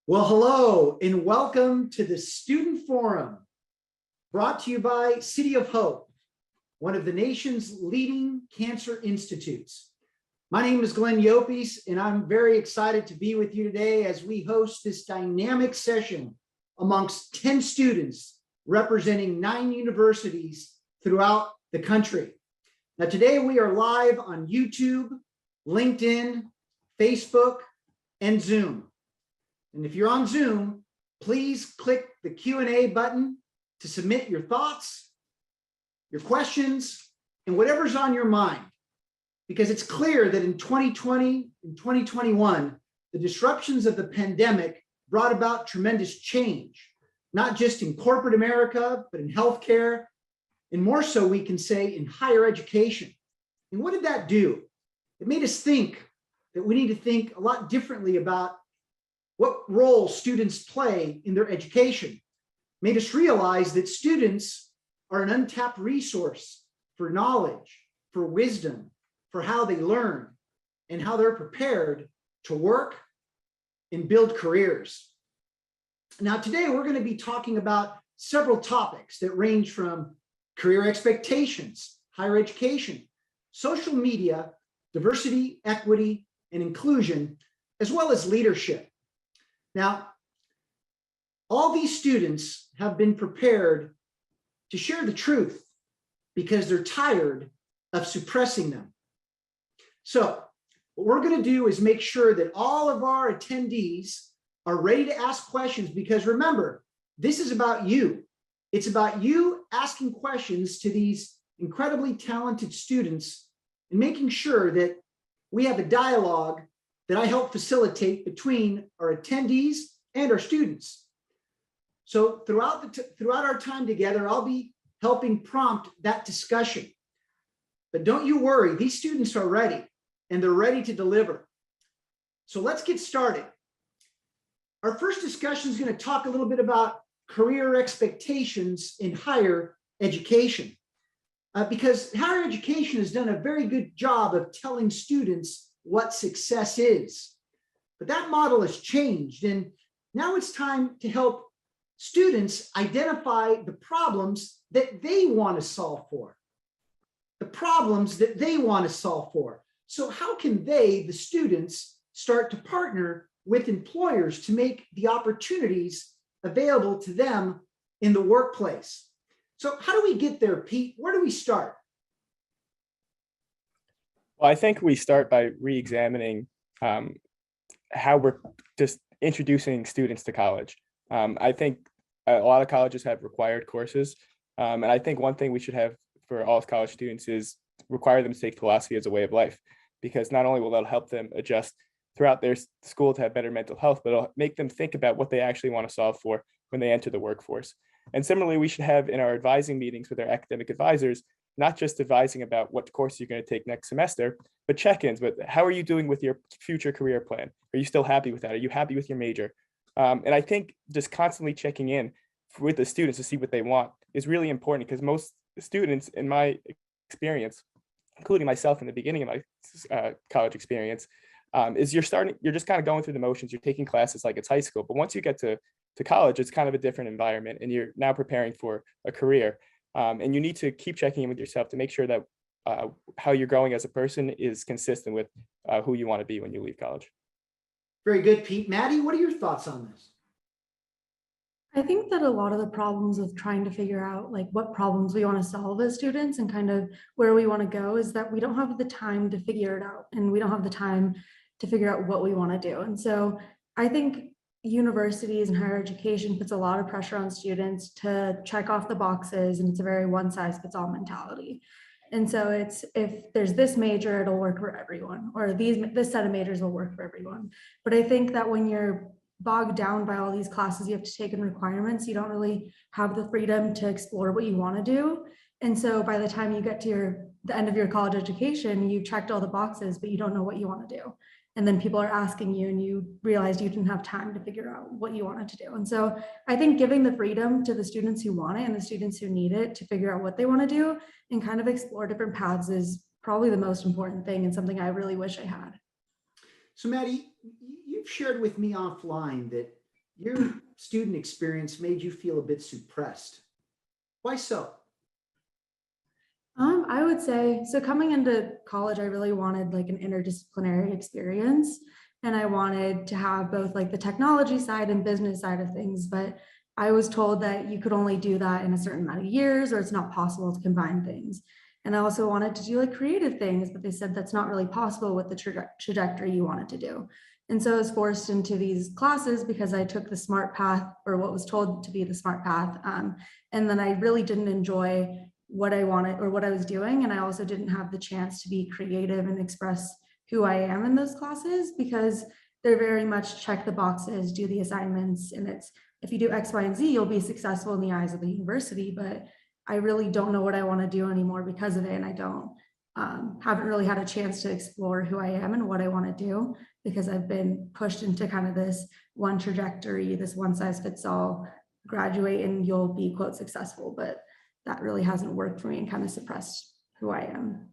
Well, hello and welcome to the Student Forum, brought to you by City of Hope, one of the nation's leading cancer institutes. My name is Glenn Llopis, and I'm very excited to be with you today as we host this dynamic session amongst 10 students representing 9 universities throughout the country. Now, today we are live on YouTube, LinkedIn, Facebook, and Zoom. And if you're on Zoom, please click the Q&A button to submit your thoughts, your questions, and whatever's on your mind. Because it's clear that in 2020 and 2021, the disruptions of the pandemic brought about tremendous change, not just in corporate America, but in healthcare, and more so we can say in higher education. And what did that do? It made us think that we need to think a lot differently about what role students play in their education. Made us realize that students are an untapped resource for knowledge, for wisdom, for how they learn, and how they're prepared to work and build careers. Now, today we're going to be talking about several topics that range from career expectations, higher education, social media, diversity, equity, and inclusion, as well as leadership. Now, all these students have been prepared to share the truth because they're tired of suppressing them. So what we're going to do is make sure that all of our attendees are ready to ask questions, because remember, this is about you. It's about you asking questions to these incredibly talented students and making sure that we have a dialogue that I help facilitate between our attendees and our students. So throughout our time together, I'll be helping prompt that discussion. But don't you worry, these students are ready and they're ready to deliver. So let's get started. Our first discussion is going to talk a little bit about career expectations in higher education, because higher education has done a very good job of telling students what success is. But that model has changed, and now it's time to help students identify the problems that they want to solve for. The problems that they want to solve for. So how can they, the students, start to partner with employers to make the opportunities available to them in the workplace? So how do we get there, Pete? Where do we start? Well, I think we start by re-examining how we're just introducing students to college. I think a lot of colleges have required courses. And I think one thing we should have for all college students is require them to take philosophy as a way of life, because not only will that help them adjust throughout their school to have better mental health, but it'll make them think about what they actually want to solve for when they enter the workforce. And similarly, we should have in our advising meetings with our academic advisors, not just advising about what course you're going to take next semester, but check-ins with how are you doing with your future career plan? Are you still happy with that? Are you happy with your major? And I think just constantly checking in with the students to see what they want is really important, because most students, in my experience, including myself in the beginning of my college experience, is you're just kind of going through the motions. You're taking classes like it's high school, but once you get to college, it's kind of a different environment, and you're now preparing for a career. And you need to keep checking in with yourself to make sure that how you're growing as a person is consistent with who you want to be when you leave college. Very good, Pete. Maddie, what are your thoughts on this? I think that a lot of the problems of trying to figure out like what problems we want to solve as students and kind of where we want to go is that we don't have the time to figure it out, and we don't have the time to figure out what we want to do. And so I think universities and higher education puts a lot of pressure on students to check off the boxes, and it's a very one size fits all mentality. And so it's, if there's this major, it'll work for everyone, or this set of majors will work for everyone. But I think that when you're bogged down by all these classes you have to take and requirements, you don't really have the freedom to explore what you want to do. And so by the time you get to the end of your college education, you've checked all the boxes, but you don't know what you want to do. And then people are asking you, and you realized you didn't have time to figure out what you wanted to do. And so I think giving the freedom to the students who want it and the students who need it to figure out what they want to do and kind of explore different paths is probably the most important thing, and something I really wish I had. So Maddie, you've shared with me offline that your student experience made you feel a bit suppressed. Why so? I would say, so coming into college, I really wanted like an interdisciplinary experience. And I wanted to have both like the technology side and business side of things. But I was told that you could only do that in a certain amount of years, or it's not possible to combine things. And I also wanted to do like creative things, but they said that's not really possible with the trajectory you wanted to do. And so I was forced into these classes because I took the smart path, or what was told to be the smart path. And then I really didn't enjoy what I wanted or what I was doing. And I also didn't have the chance to be creative and express who I am in those classes, because they're very much check the boxes, do the assignments. And it's, if you do X, Y, and Z, you'll be successful in the eyes of the university. But I really don't know what I want to do anymore because of it. And I don't haven't really had a chance to explore who I am and what I want to do, because I've been pushed into kind of this one trajectory, this one size fits all, graduate and you'll be quote successful. But that really hasn't worked for me and kind of suppressed who I am.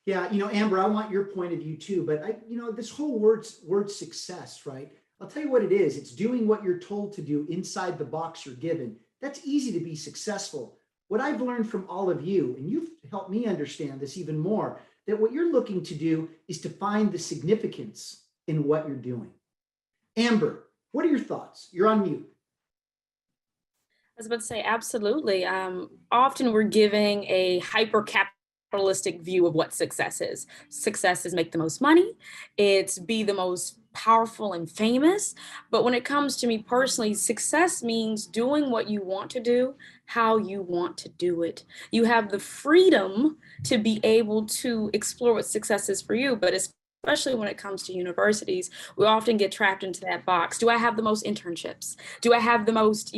Yeah, Amber, I want your point of view too, but this whole word success, right? I'll tell you what it is. It's doing what you're told to do inside the box you're given. That's easy to be successful. What I've learned from all of you, and you've helped me understand this even more, that what you're looking to do is to find the significance in what you're doing. Amber, what are your thoughts? You're on mute. I was about to say, absolutely. Often we're giving a hyper capitalistic view of what success is. Success is make the most money, it's be the most powerful and famous. But when it comes to me personally, success means doing what you want to do, how you want to do it. You have the freedom to be able to explore what success is for you, but especially when it comes to universities, we often get trapped into that box. Do I have the most internships? Do I have the most,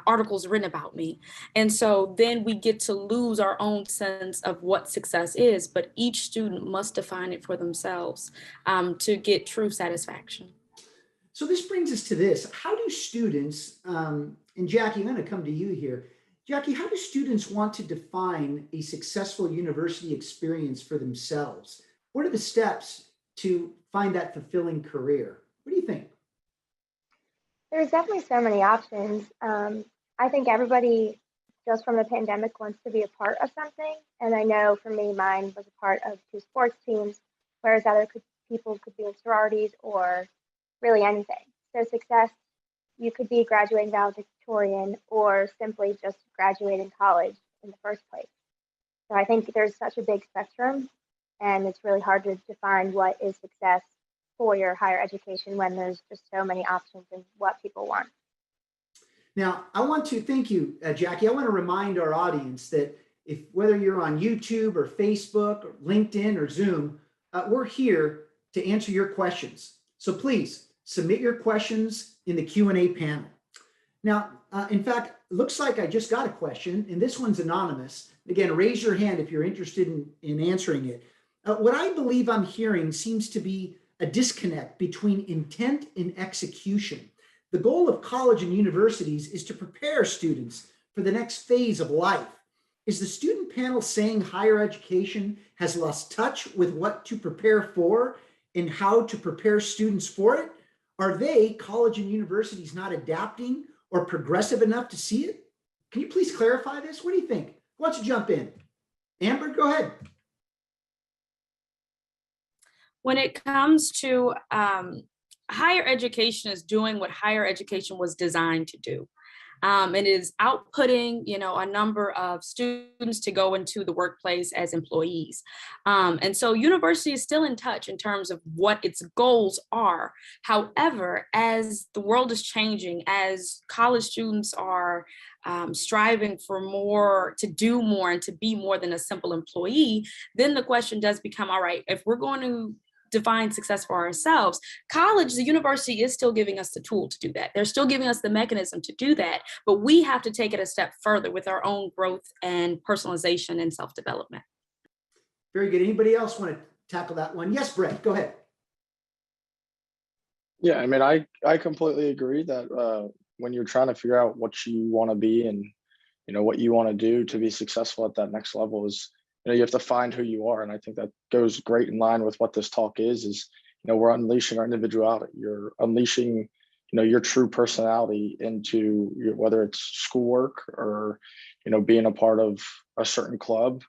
articles written about me? And so then we get to lose our own sense of what success is, but each student must define it for themselves to get true satisfaction. So this brings us to this. How do students, and Jackie, I'm going to come to you here. Jackie, how do students want to define a successful university experience for themselves? What are the steps to find that fulfilling career? What do you think? There's definitely so many options. I think everybody, just from the pandemic, wants to be a part of something. And I know for me, mine was a part of 2 sports teams, whereas people could be in sororities or really anything. So success, you could be graduating valedictorian or simply just graduating college in the first place. So I think there's such a big spectrum, and it's really hard to define what is success for your higher education when there's just so many options and what people want. Now, I want to thank you, Jackie. I want to remind our audience that whether you're on YouTube or Facebook or LinkedIn or Zoom, we're here to answer your questions. So please submit your questions in the Q&A panel. Now, in fact, it looks like I just got a question, and this one's anonymous. Again, raise your hand if you're interested in answering it. What I believe I'm hearing seems to be a disconnect between intent and execution. The goal of college and universities is to prepare students for the next phase of life. Is the student panel saying higher education has lost touch with what to prepare for and how to prepare students for it? Are they, college and universities, not adapting or progressive enough to see it? Can you please clarify this? What do you think? Who wants to jump in? Amber, go ahead. When it comes to higher education is doing what higher education was designed to do. It is outputting, a number of students to go into the workplace as employees. And so university is still in touch in terms of what its goals are. However, as the world is changing, as college students are striving for more, to do more and to be more than a simple employee, then the question does become, all right, if we're going to define success for ourselves, college, the university is still giving us the tool to do that. They're still giving us the mechanism to do that, but we have to take it a step further with our own growth and personalization and self-development. Very good. Anybody else want to tackle that one? Yes, Brett, go ahead. Yeah, I mean, I completely agree that when you're trying to figure out what you want to be and, what you want to do to be successful at that next level is, you have to find who you are. And I think that goes great in line with what this talk is we're unleashing our individuality. You're unleashing, your true personality into whether it's schoolwork or, being a part of a certain club,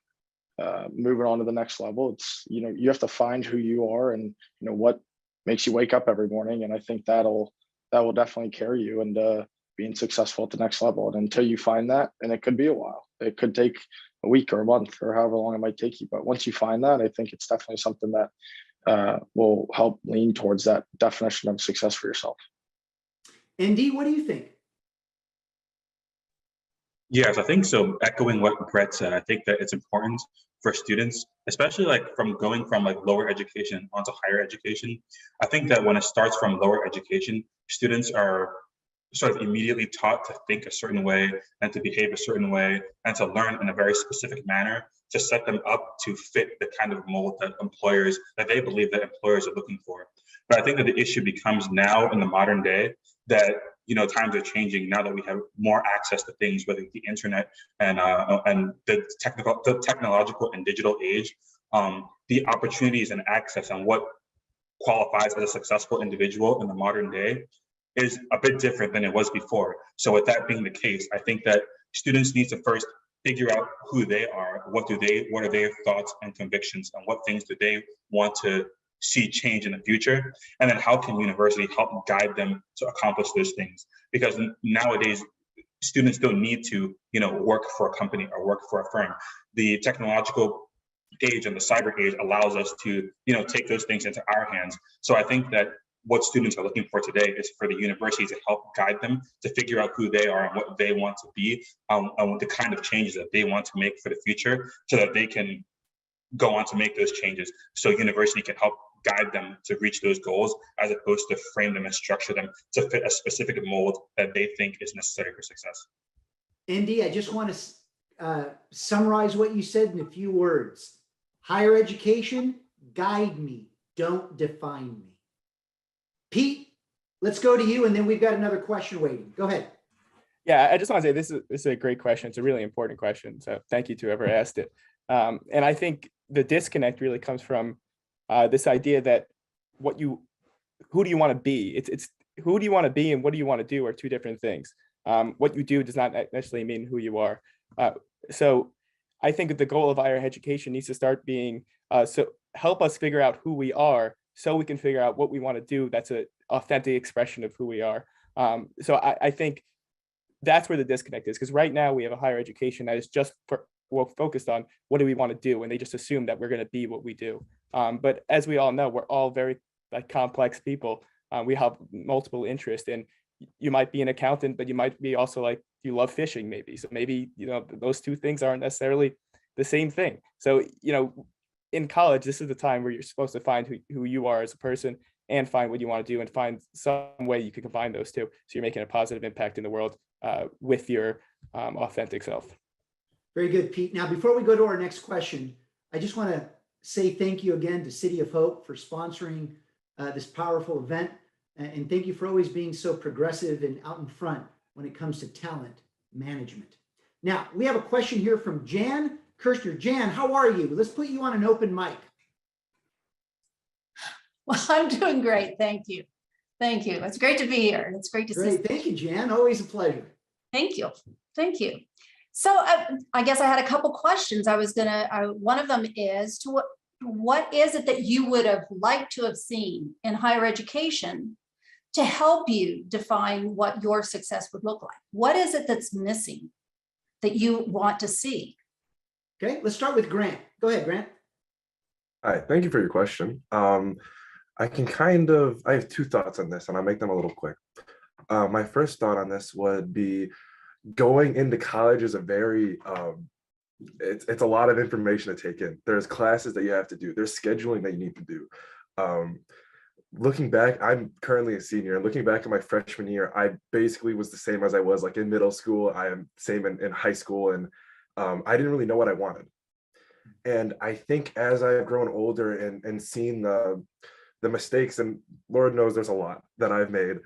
moving on to the next level. It's, you have to find who you are and, what makes you wake up every morning. And I think that will definitely carry you into being successful at the next level. And until you find that, and it could be a while, it could take a week or a month or however long it might take you. But once you find that, I think it's definitely something that will help lean towards that definition of success for yourself. ND, what do you think? Yes, I think so. Echoing what Brett said, I think that it's important for students, especially like from going from like lower education onto higher education. I think that when it starts from lower education, students are sort of immediately taught to think a certain way and to behave a certain way and to learn in a very specific manner to set them up to fit the kind of mold that they believe that employers are looking for. But I think that the issue becomes now in the modern day that times are changing now that we have more access to things, whether it's the internet and the technological and digital age. The opportunities and access and what qualifies as a successful individual in the modern day is a bit different than it was before. So with that being the case, I think that students need to first figure out who they are, what are their thoughts and convictions, and what things do they want to see change in the future, and then how can university help guide them to accomplish those things? Because nowadays students don't need to work for a company or work for a firm. The technological age and the cyber age allows us to take those things into our hands. So I think that what students are looking for today is for the university to help guide them to figure out who they are and what they want to be, and the kind of changes that they want to make for the future, so that they can go on to make those changes. So university can help guide them to reach those goals, as opposed to frame them and structure them to fit a specific mold that they think is necessary for success. Indy, I just want to summarize what you said in a few words. Higher education, guide me, don't define me. Pete, let's go to you, and then we've got another question waiting. Go ahead. Yeah, I just want to say this is a great question. It's a really important question. So thank you to whoever asked it. And I think the disconnect really comes from this idea that who do you want to be? It's who do you want to be and what do you want to do are two different things. What you do does not necessarily mean who you are. So I think that the goal of higher education needs to start being so help us figure out who we are, so we can figure out what we want to do that's an authentic expression of who we are. So I think that's where the disconnect is, because right now we have a higher education that is just focused on what do we want to do, and they just assume that we're going to be what we do. But as we all know, we're all very complex people. We have multiple interests, and you might be an accountant, but you might be also you love fishing maybe. So maybe, those two things aren't necessarily the same thing. So, in college, this is the time where you're supposed to find who you are as a person and find what you want to do and find some way you can combine those two. So you're making a positive impact in the world with your authentic self. Very good, Pete. Now, before we go to our next question, I just want to say thank you again to City of Hope for sponsoring this powerful event. And thank you for always being so progressive and out in front when it comes to talent management. Now, we have a question here from Jan Kirshner. Jan, how are you? Let's put you on an open mic. Well, I'm doing great. Thank you. Thank you. It's great to be here. It's great to see you. Thank you, Jan. Always a pleasure. Thank you. Thank you. So I guess I had a couple questions. One of them is what is it that you would have liked to have seen in higher education to help you define what your success would look like? What is it that's missing that you want to see? Okay, let's start with Grant. Go ahead, Grant. Hi, thank you for your question. I have two thoughts on this, and I'll make them a little quick. My first thought on this would be going into college is it's a lot of information to take in. There's classes that you have to do. There's scheduling that you need to do. Looking back, I'm currently a senior, and looking back at my freshman year, I basically was the same as I was in middle school. I am same in high school, and I didn't really know what I wanted. And I think as I've grown older and seen the mistakes, and Lord knows there's a lot that I've made,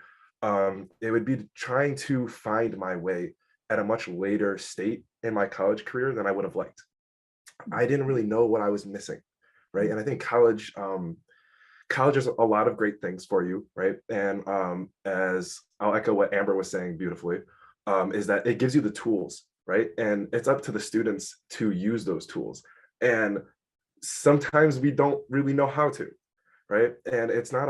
it would be trying to find my way at a much later state in my college career than I would have liked. I didn't really know what I was missing, right? And I think college, college has a lot of great things for you, right? And as I'll echo what Amber was saying beautifully, is that it gives you the tools, right? And it's up to the students to use those tools. And sometimes we don't really know how to, right? And it's not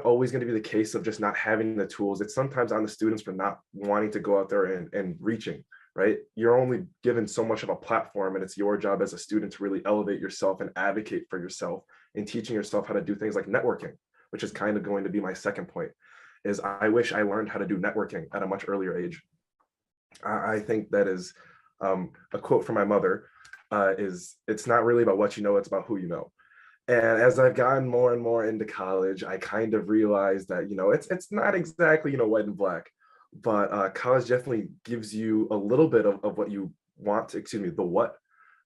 always going to be the case of just not having the tools. It's sometimes on the students for not wanting to go out there and reaching, right? You're only given so much of a platform, and it's your job as a student to really elevate yourself and advocate for yourself and teaching yourself how to do things like networking, which is kind of going to be my second point, is I wish I learned how to do networking at a much earlier age. I think that is a quote from my mother, is it's not really about what you know, it's about who you know. And as I've gotten more and more into college, I kind of realized that, it's not exactly, white and black, but college definitely gives you a little bit of what you want to, the what,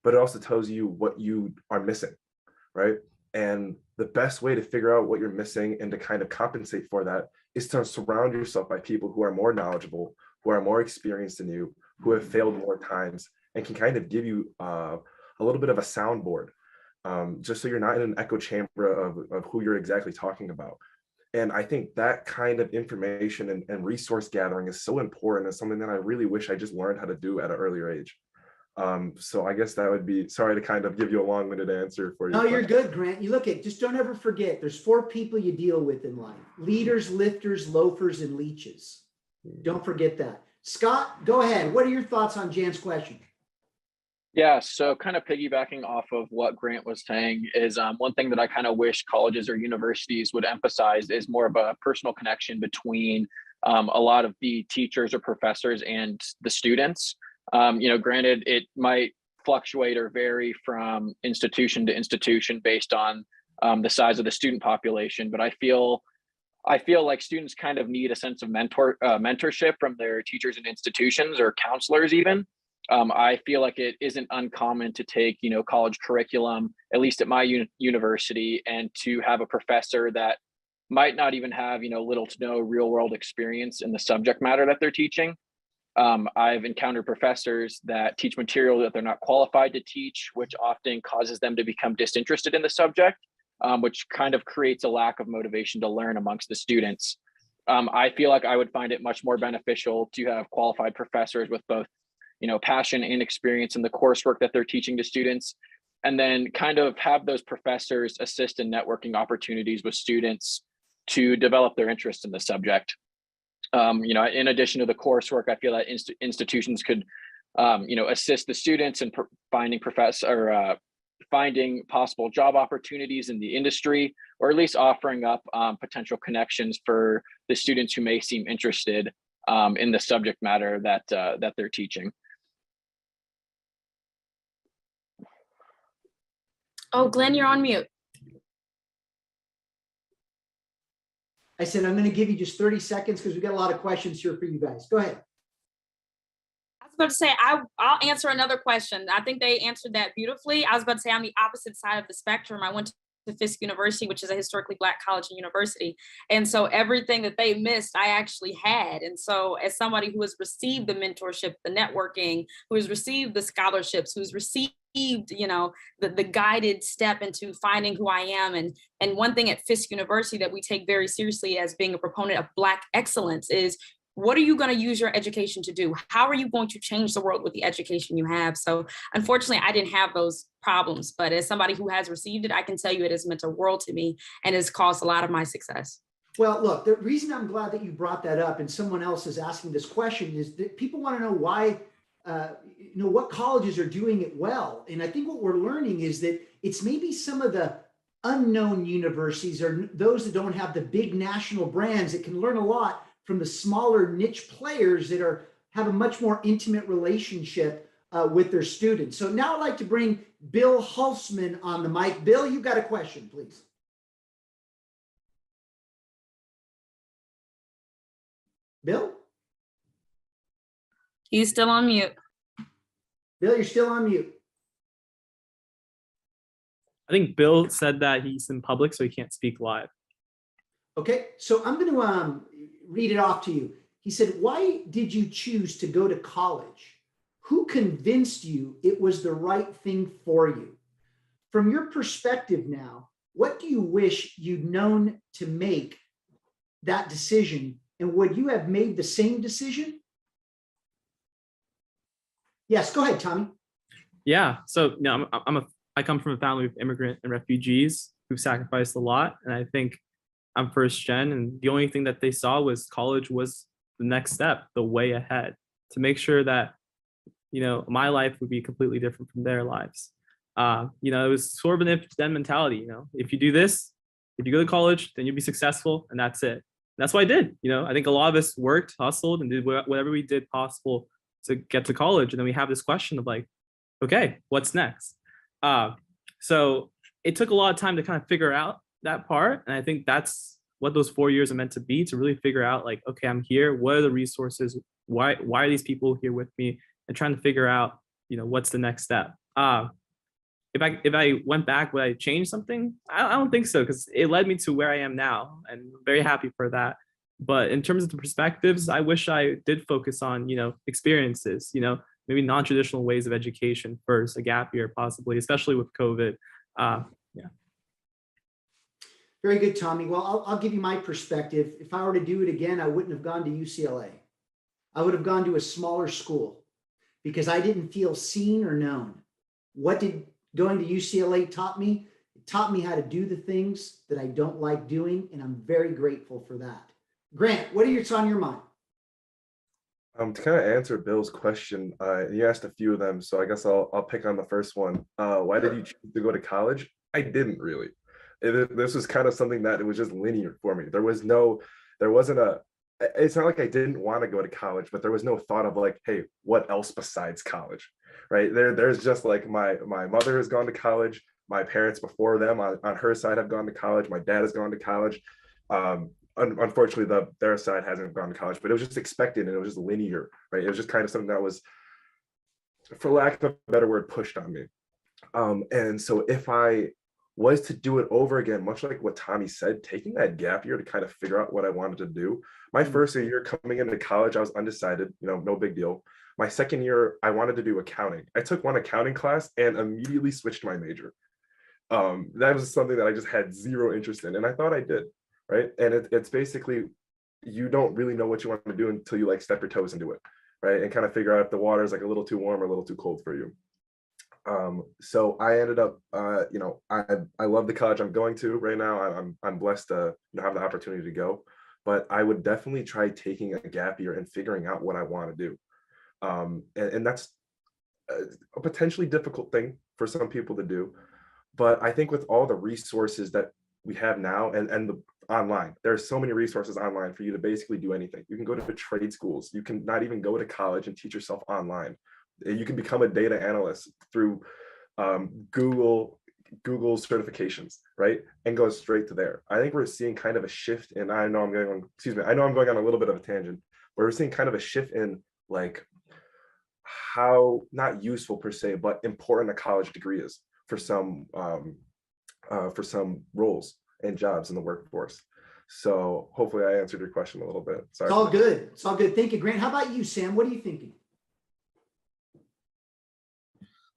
but it also tells you what you are missing, right? And the best way to figure out what you're missing and to kind of compensate for that is to surround yourself by people who are more knowledgeable, who are more experienced than you, who have failed more times, and can kind of give you a little bit of a soundboard, just so you're not in an echo chamber of who you're exactly talking about. And I think that kind of information and resource gathering is so important, and something that I really wish I just learned how to do at an earlier age. So I guess that would be, sorry to kind of give you a long-winded answer for you. No, you're good, Grant. You look at, just don't ever forget, there's 4 people you deal with in life: leaders, lifters, loafers, and leeches. Don't forget that. Scott, go ahead. What are your thoughts on Jan's question? Yeah, so kind of piggybacking off of what Grant was saying is one thing that I kind of wish colleges or universities would emphasize is more of a personal connection between a lot of the teachers or professors and the students. Granted, it might fluctuate or vary from institution to institution based on the size of the student population, but I feel like students kind of need a sense of mentorship from their teachers and institutions or counselors even. I feel like it isn't uncommon to take, college curriculum, at least at my university, and to have a professor that might not even have, little to no real world experience in the subject matter that they're teaching. I've encountered professors that teach material that they're not qualified to teach, which often causes them to become disinterested in the subject, which kind of creates a lack of motivation to learn amongst the students. I feel like I would find it much more beneficial to have qualified professors with both passion and experience in the coursework that they're teaching to students, and then kind of have those professors assist in networking opportunities with students to develop their interest in the subject. In addition to the coursework, I feel that institutions could, assist the students in finding possible job opportunities in the industry, or at least offering up potential connections for the students who may seem interested in the subject matter that they're teaching. Oh, Glenn, you're on mute. I said, I'm going to give you just 30 seconds because we've got a lot of questions here for you guys. Go ahead. I was about to say, I'll answer another question. I think they answered that beautifully. I was about to say, on the opposite side of the spectrum, I went to Fisk University, which is a historically Black college and university. And so everything that they missed, I actually had. And so as somebody who has received the mentorship, the networking, who has received the scholarships, who's received the guided step into finding who I am. And one thing at Fisk University that we take very seriously as being a proponent of Black excellence is, what are you going to use your education to do? How are you going to change the world with the education you have? So unfortunately, I didn't have those problems, but as somebody who has received it, I can tell you it has meant a world to me and has caused a lot of my success. Well, look, the reason I'm glad that you brought that up and someone else is asking this question is that people want to know why, what colleges are doing it well. And I think what we're learning is that it's maybe some of the unknown universities or those that don't have the big national brands that can learn a lot from the smaller niche players that have a much more intimate relationship with their students. So now I'd like to bring Bill Hulsman on the mic. Bill, you got a question, please. Bill? He's still on mute. Bill, you're still on mute. I think Bill said that he's in public, so he can't speak live. Okay, so I'm going to read it off to you. He said, why did you choose to go to college? Who convinced you it was the right thing for you? From your perspective now, what do you wish you'd known to make that decision? And would you have made the same decision? Yes, go ahead, Tommy. Yeah. So I come from a family of immigrant and refugees who've sacrificed a lot. And I think I'm first gen, and the only thing that they saw was college was the next step, the way ahead, to make sure that, my life would be completely different from their lives. It was sort of an if then mentality. If you do this, if you go to college, then you'll be successful, and that's it. And that's what I did. I think a lot of us worked, hustled, and did whatever we did possible to get to college. And then we have this question of like, okay, what's next? So it took a lot of time to kind of figure out that part. And I think that's what those 4 years are meant to be, to really figure out like, okay, I'm here. What are the resources? Why are these people here with me? And trying to figure out, what's the next step? If I went back, would I change something? I don't think so, because it led me to where I am now, and I'm very happy for that. But in terms of the perspectives, I wish I did focus on, experiences, maybe non-traditional ways of education first, a gap year possibly, especially with COVID. Yeah. Very good, Tommy. Well, I'll give you my perspective. If I were to do it again, I wouldn't have gone to UCLA. I would have gone to a smaller school because I didn't feel seen or known. What did going to UCLA taught me? It taught me how to do the things that I don't like doing, and I'm very grateful for that. Grant, what are your on your mind? To kind of answer Bill's question, you asked a few of them, so I guess I'll pick on the first one. Why did you choose to go to college? I didn't really. This was kind of something that it was just linear for me. It's not like I didn't want to go to college, but there was no thought of like, hey, what else besides college, right? There's just like my mother has gone to college. My parents before them on her side have gone to college. My dad has gone to college. Unfortunately, their side hasn't gone to college, but it was just expected and it was just linear, right? It was just kind of something that was, for lack of a better word, pushed on me. And so if I was to do it over again, much like what Tommy said, taking that gap year to kind of figure out what I wanted to do. My first year coming into college, I was undecided, no big deal. My second year, I wanted to do accounting. I took one accounting class and immediately switched my major. That was something that I just had zero interest in, and I thought I did. Right. And it's basically, you don't really know what you want to do until you like step your toes into it. Right. And kind of figure out if the water is like a little too warm or a little too cold for you. So I ended up, I love the college I'm going to right now. I'm blessed to have the opportunity to go, but I would definitely try taking a gap year and figuring out what I want to do. And that's a potentially difficult thing for some people to do. But I think with all the resources that we have now and the online, there are so many resources online for you to basically do anything. You can go to trade schools. You can not even go to college and teach yourself online. You can become a data analyst through Google certifications, right? And go straight to there. I think we're seeing kind of a shift, and I know I'm going on a little bit of a tangent, but we're seeing kind of a shift in like how, not useful per se, but important a college degree is for some roles and jobs in the workforce. So hopefully I answered your question a little bit. Sorry. It's all good. It's all good. Thank you, Grant. How about you, Sam? What are you thinking?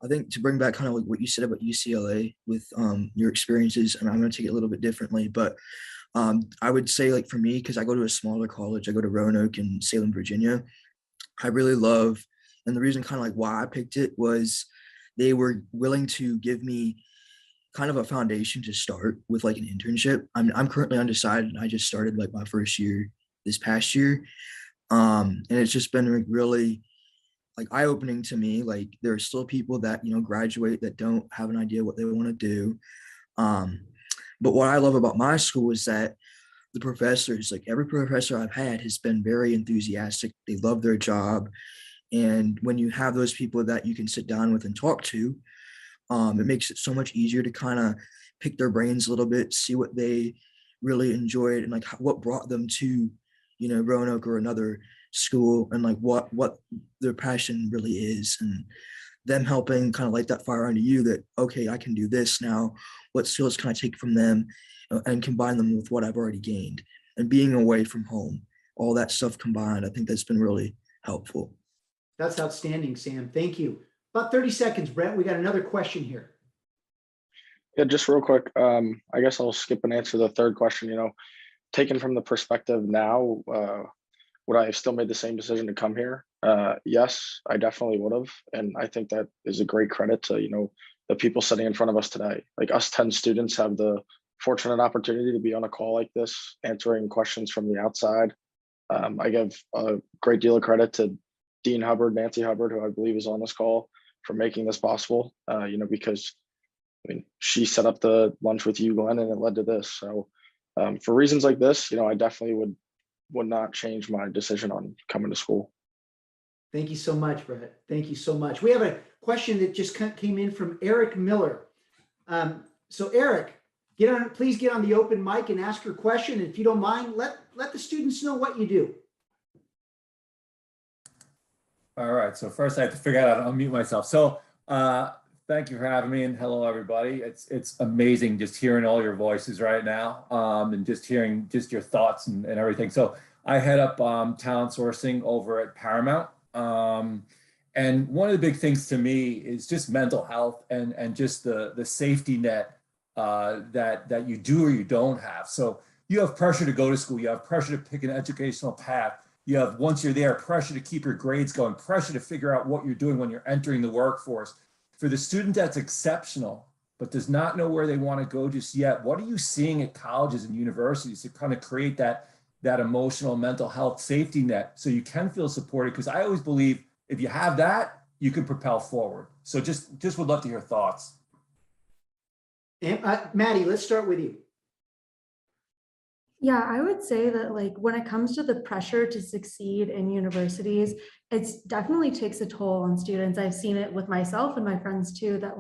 I think to bring back kind of like what you said about UCLA with your experiences, and I'm going to take it a little bit differently, but I would say like for me, because I go to a smaller college, I go to Roanoke in Salem, Virginia. I really love, and the reason kind of like why I picked it was they were willing to give me kind of a foundation to start with like an internship. I'm currently undecided. I just started like my first year this past year. And it's just been really like eye-opening to me. Like there are still people that, graduate that don't have an idea what they want to do. But what I love about my school is that the professors, like every professor I've had has been very enthusiastic. They love their job. And when you have those people that you can sit down with and talk to, it makes it so much easier to kind of pick their brains a little bit, see what they really enjoyed and like what brought them to, Roanoke or another school, and like what their passion really is, and them helping kind of light that fire under you that, okay, I can do this now. What skills can I take from them and combine them with what I've already gained, and being away from home, all that stuff combined, I think that's been really helpful. That's outstanding, Sam. Thank you. About 30 seconds, Brett. We got another question here. Yeah, just real quick. I guess I'll skip and answer the third question. Taken from the perspective now, would I have still made the same decision to come here? Yes, I definitely would have. And I think that is a great credit to, the people sitting in front of us today. Like us 10 students have the fortunate opportunity to be on a call like this, answering questions from the outside. I give a great deal of credit to Dean Hubbard, Nancy Hubbard, who I believe is on this call, for making this possible, because she set up the lunch with you, Glenn, and it led to this. So for reasons like this, I definitely would not change my decision on coming to school. Thank you so much, Brett. Thank you so much. We have a question that just came in from Eric Miller. So Eric, please get on the open mic and ask your question. And if you don't mind, let the students know what you do. All right, so first I have to figure out how to unmute myself. So thank you for having me, and hello everybody. It's amazing just hearing all your voices right now, and just hearing just your thoughts and everything. So I head up talent sourcing over at Paramount. And one of the big things to me is just mental health and just the safety net that you do or you don't have. So you have pressure to go to school, you have pressure to pick an educational path. You have, once you're there, pressure to keep your grades going, pressure to figure out what you're doing when you're entering the workforce. For the student that's exceptional, but does not know where they want to go just yet, what are you seeing at colleges and universities to kind of create that emotional mental health safety net so you can feel supported? Because I always believe if you have that, you can propel forward. So just would love to hear thoughts. And Maddie, let's start with you. Yeah, I would say that when it comes to the pressure to succeed in universities, it definitely takes a toll on students. I've seen it with myself and my friends too, that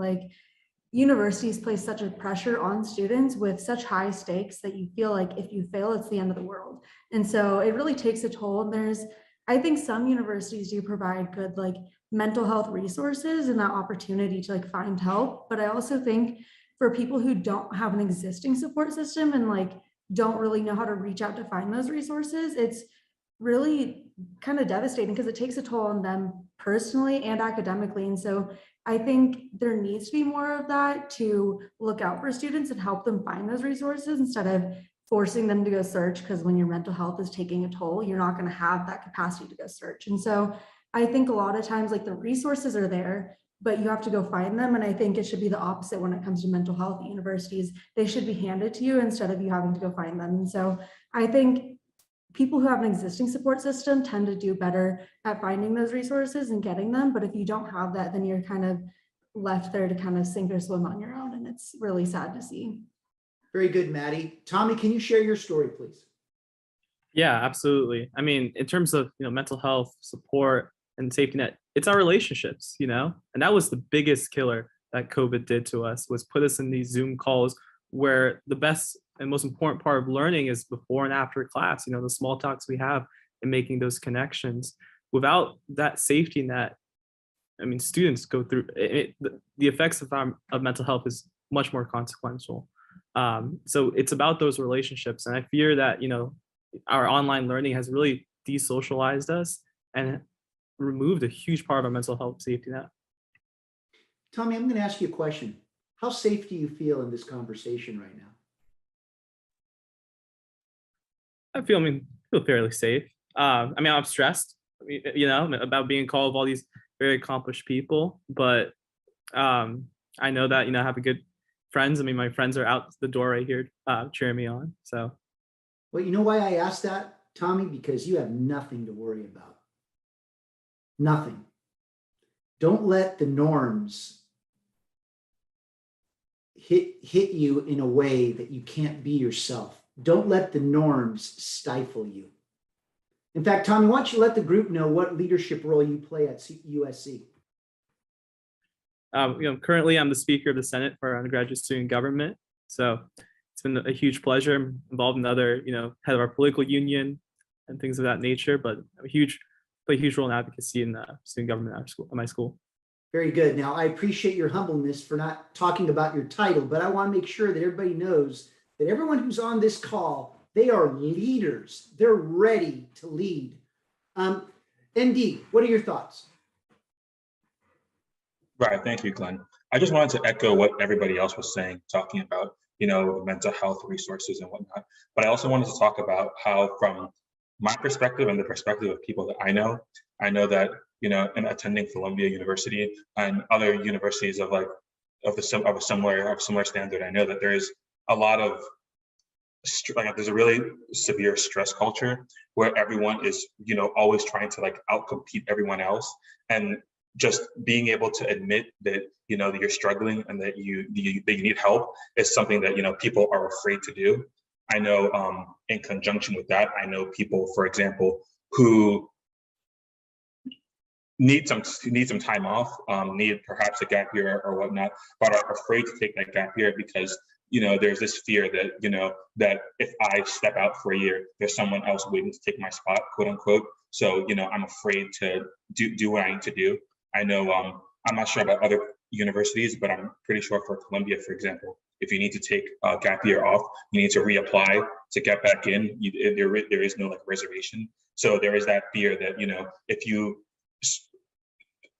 universities place such a pressure on students with such high stakes that you feel like if you fail, it's the end of the world. And so it really takes a toll. And I think some universities do provide good mental health resources and that opportunity to find help. But I also think for people who don't have an existing support system and don't really know how to reach out to find those resources, it's really kind of devastating because it takes a toll on them personally and academically. And so I think there needs to be more of that to look out for students and help them find those resources instead of forcing them to go search, because when your mental health is taking a toll, you're not going to have that capacity to go search. And so I think a lot of times the resources are there, but you have to go find them. And I think it should be the opposite when it comes to mental health at universities. They should be handed to you instead of you having to go find them. And so I think people who have an existing support system tend to do better at finding those resources and getting them. But if you don't have that, then you're kind of left there to kind of sink or swim on your own. And it's really sad to see. Very good, Maddie. Tommy, can you share your story, please? Yeah, absolutely. I mean, in terms of mental health support and safety net, it's our relationships, and that was the biggest killer that COVID did to us, was put us in these Zoom calls where the best and most important part of learning is before and after class, the small talks we have and making those connections. Without that safety net, I mean, students go through it, the effects of mental health is much more consequential. So it's about those relationships. And I fear that, our online learning has really desocialized us and removed a huge part of our mental health safety net. Tommy, I'm going to ask you a question. How safe do you feel in this conversation right now? I feel fairly safe. I'm stressed, about being called of all these very accomplished people, but I know that, I have a good friends. My friends are out the door right here cheering me on. So, well, you know why I asked that, Tommy? Because you have nothing to worry about. Nothing. Don't let the norms hit you in a way that you can't be yourself. Don't let the norms stifle you. In fact, Tommy, why don't you let the group know what leadership role you play at USC? Currently I'm the Speaker of the Senate for our undergraduate student government. So it's been a huge pleasure. I'm involved in other, head of our political union and things of that nature, but play a huge role in advocacy in student government at my school. Very good. Now, I appreciate your humbleness for not talking about your title, but I want to make sure that everybody knows that everyone who's on this call, they are leaders. They're ready to lead. ND, what are your thoughts? Right. Thank you, Glenn. I just wanted to echo what everybody else was saying, talking about, the mental health resources and whatnot. But I also wanted to talk about how, from my perspective and the perspective of people that I know that, in attending Columbia University and other universities of a similar standard, I know that there is a lot of there's a really severe stress culture where everyone is, always trying to outcompete everyone else, and just being able to admit that, that you're struggling and that you need help is something that, people are afraid to do. I know, in conjunction with that, I know people, for example, who need some time off, need perhaps a gap year or whatnot, but are afraid to take that gap year because, there's this fear that, that if I step out for a year, there's someone else waiting to take my spot, quote unquote. So, I'm afraid to do what I need to do. I know, I'm not sure about other universities, but I'm pretty sure for Columbia, for example, if you need to take a gap year off, you need to reapply to get back in. There is no reservation. So there is that fear that, if you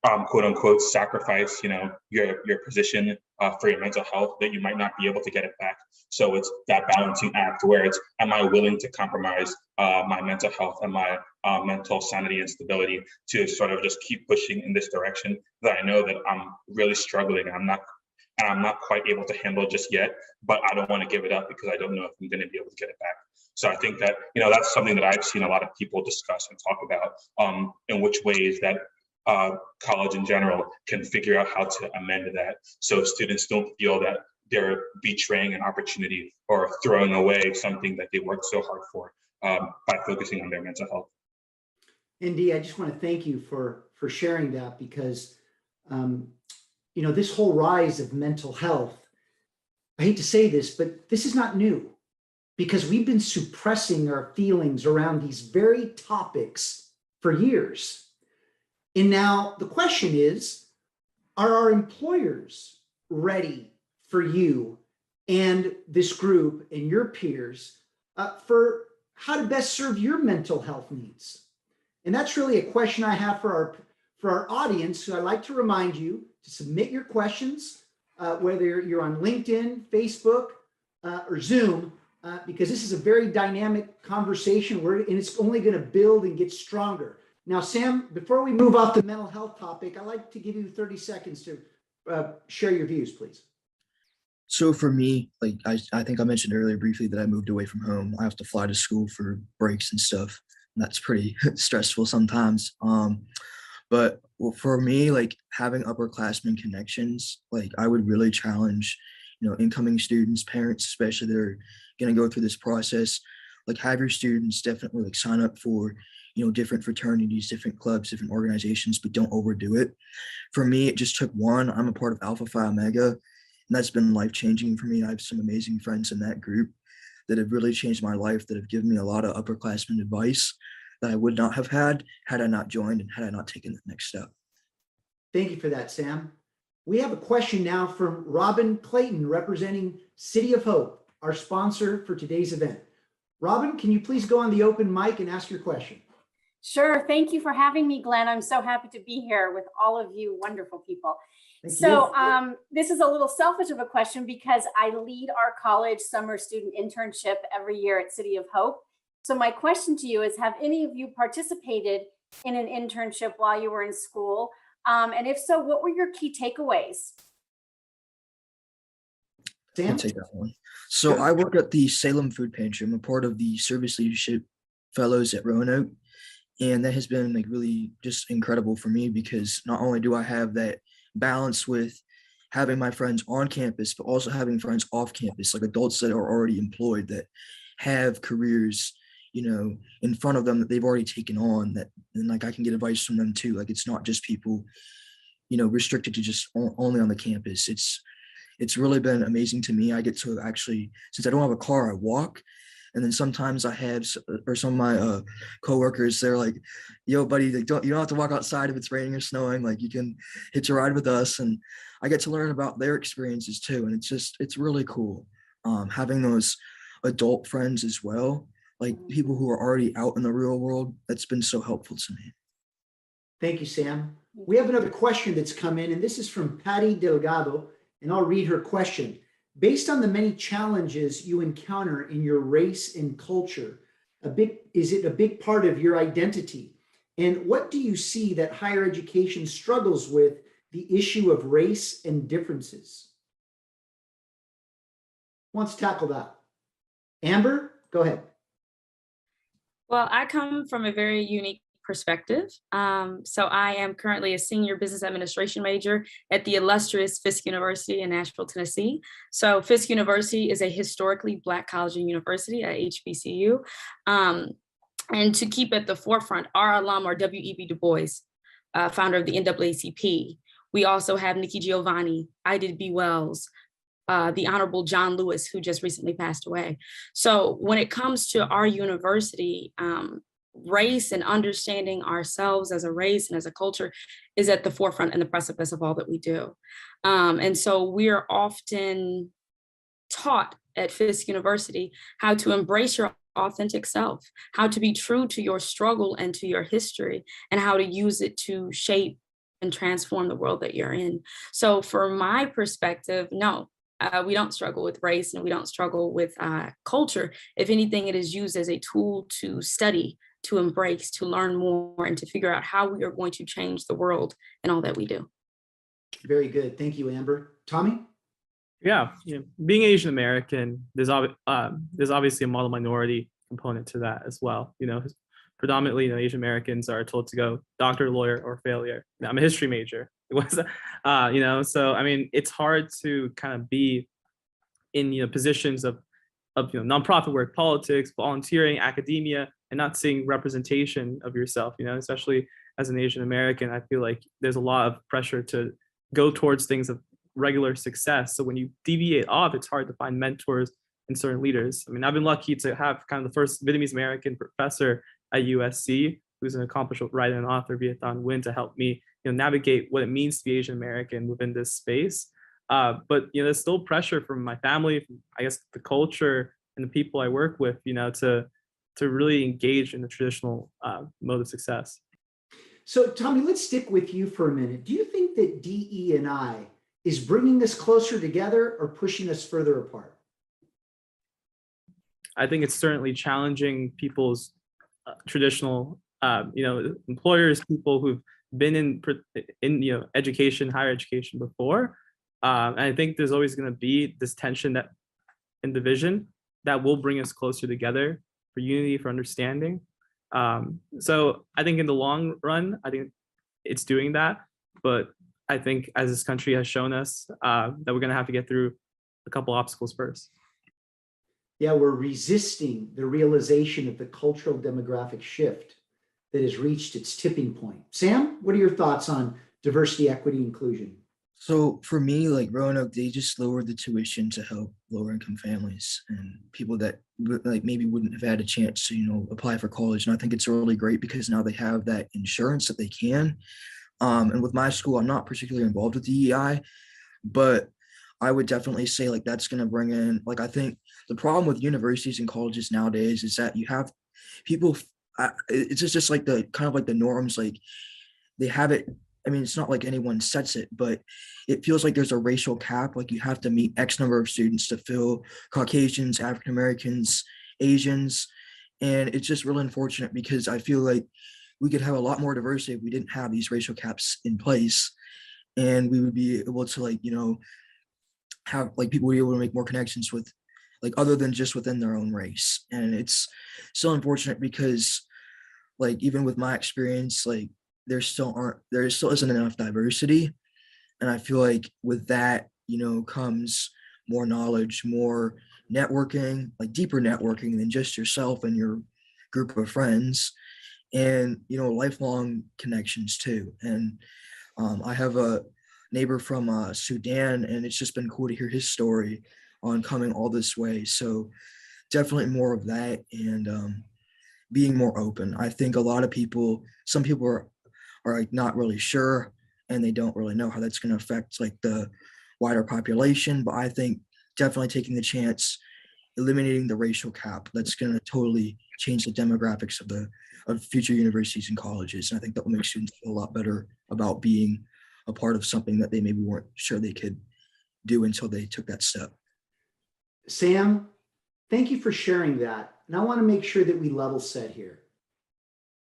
quote unquote sacrifice, your position for your mental health, that you might not be able to get it back. So it's that balancing act where it's, am I willing to compromise my mental health and my mental sanity and stability to sort of just keep pushing in this direction that I know that I'm really struggling and I'm not quite able to handle just yet, but I don't want to give it up because I don't know if I'm going to be able to get it back. So I think that, that's something that I've seen a lot of people discuss and talk about, in which ways that college in general can figure out how to amend that, so students don't feel that they're betraying an opportunity or throwing away something that they worked so hard for, by focusing on their mental health. Indy, I just want to thank you for sharing that, because this whole rise of mental health, I hate to say this, but this is not new, because we've been suppressing our feelings around these very topics for years. And now the question is, are our employers ready for you and this group and your peers for how to best serve your mental health needs? And that's really a question I have for our audience, who I'd like to remind you to submit your questions, whether you're on LinkedIn, Facebook, or Zoom, because this is a very dynamic conversation and it's only going to build and get stronger. Now, Sam, before we move off the mental health topic, I'd like to give you 30 seconds to share your views, please. So for me, I think I mentioned earlier briefly that I moved away from home. I have to fly to school for breaks and stuff. And that's pretty stressful sometimes. But for me, having upperclassmen connections, I would really challenge, incoming students, parents, especially that are going to go through this process. Have your students definitely sign up for, different fraternities, different clubs, different organizations, but don't overdo it. For me, it just took one. I'm a part of Alpha Phi Omega, and that's been life-changing for me. I have some amazing friends in that group that have really changed my life, that have given me a lot of upperclassmen advice that I would not have had I not joined and had I not taken the next step. Thank you for that, Sam. We have a question now from Robin Clayton, representing City of Hope, our sponsor for today's event. Robin, can you please go on the open mic and ask your question? Sure. Thank you for having me, Glenn. I'm so happy to be here with all of you wonderful people. This is a little selfish of a question, because I lead our college summer student internship every year at City of Hope. So my question to you is, have any of you participated in an internship while you were in school? And if so, what were your key takeaways? Sam? I'll take that one. So I work at the Salem Food Pantry. I'm a part of the Service Leadership Fellows at Roanoke. And that has been really just incredible for me, because not only do I have that balance with having my friends on campus, but also having friends off campus, adults that are already employed, that have careers, in front of them that they've already taken on, and I can get advice from them too. It's not just people, restricted to just only on the campus. It's really been amazing to me. I get to actually, since I don't have a car, I walk. And then sometimes I have, or some of my coworkers, they're like, yo, buddy, you don't have to walk outside if it's raining or snowing. You can hitch a ride with us. And I get to learn about their experiences too. And it's really cool. Having those adult friends as well, people who are already out in the real world, that's been so helpful to me. Thank you, Sam. We have another question that's come in, and this is from Patty Delgado, and I'll read her question. Based on the many challenges you encounter in your race and culture, is it a big part of your identity? And what do you see that higher education struggles with the issue of race and differences? Who wants to tackle that? Amber, go ahead. Well, I come from a very unique perspective. So I am currently a senior business administration major at the illustrious Fisk University in Nashville, Tennessee. So Fisk University is a historically Black college and university at HBCU. And to keep at the forefront, our alum are W.E.B. Du Bois, founder of the NAACP. We also have Nikki Giovanni, Ida B. Wells, the Honorable John Lewis, who just recently passed away. So when it comes to our university, race and understanding ourselves as a race and as a culture is at the forefront and the precipice of all that we do. And so we are often taught at Fisk University how to embrace your authentic self, how to be true to your struggle and to your history, and how to use it to shape and transform the world that you're in. So from my perspective, no, we don't struggle with race and we don't struggle with culture. If anything, it is used as a tool to study, to embrace, to learn more, and to figure out how we are going to change the world and all that we do. Very good. Thank you, Amber. Tommy? Yeah, being Asian American, there's obviously a model minority component to that as well. Predominantly, Asian Americans are told to go doctor, lawyer, or failure. Now, I'm a history major. It was, so I mean, it's hard to kind of be in positions of nonprofit work, politics, volunteering, academia, and not seeing representation of yourself. Especially as an Asian American, I feel like there's a lot of pressure to go towards things of regular success. So when you deviate off, it's hard to find mentors and certain leaders. I mean, I've been lucky to have kind of the first Vietnamese American professor at USC, who's an accomplished writer and author, Viet Thanh Nguyen, to help me navigate what it means to be Asian American within this space. But there's still pressure from my family, from, I guess, the culture and the people I work with, to really engage in the traditional mode of success. So Tommy, let's stick with you for a minute. Do you think that DE&I is bringing us closer together or pushing us further apart? I think it's certainly challenging people's traditional, employers, people who've been in education, higher education before. And I think there's always going to be this tension and division that will bring us closer together for unity, for understanding. So I think in the long run, I think it's doing that. But I think as this country has shown us that we're going to have to get through a couple obstacles first. Yeah, we're resisting the realization of the cultural demographic shift that has reached its tipping point. Sam, what are your thoughts on diversity, equity, inclusion? So for me, like Roanoke, they just lowered the tuition to help lower income families and people that maybe wouldn't have had a chance to, apply for college. And I think it's really great because now they have that insurance that they can. And with my school, I'm not particularly involved with DEI, but I would definitely say that's going to bring in, I think the problem with universities and colleges nowadays is that you have people, it's just like the kind of like the norms, they have it. I mean, it's not like anyone sets it, but it feels like there's a racial cap. You have to meet X number of students to fill Caucasians, African Americans, Asians. And it's just really unfortunate because I feel like we could have a lot more diversity if we didn't have these racial caps in place. And we would be able to have people be able to make more connections with other than just within their own race. And it's so unfortunate because even with my experience, there still isn't enough diversity. And I feel like with that, comes more knowledge, more networking, deeper networking than just yourself and your group of friends, and, lifelong connections too. And I have a neighbor from Sudan, and it's just been cool to hear his story on coming all this way. So definitely more of that, and being more open. I think a lot of people, some people are not really sure, and they don't really know how that's going to affect the wider population. But I think definitely taking the chance, eliminating the racial cap, that's going to totally change the demographics of future universities and colleges. And I think that will make students feel a lot better about being a part of something that they maybe weren't sure they could do until they took that step. Sam, thank you for sharing that. And I want to make sure that we level set here.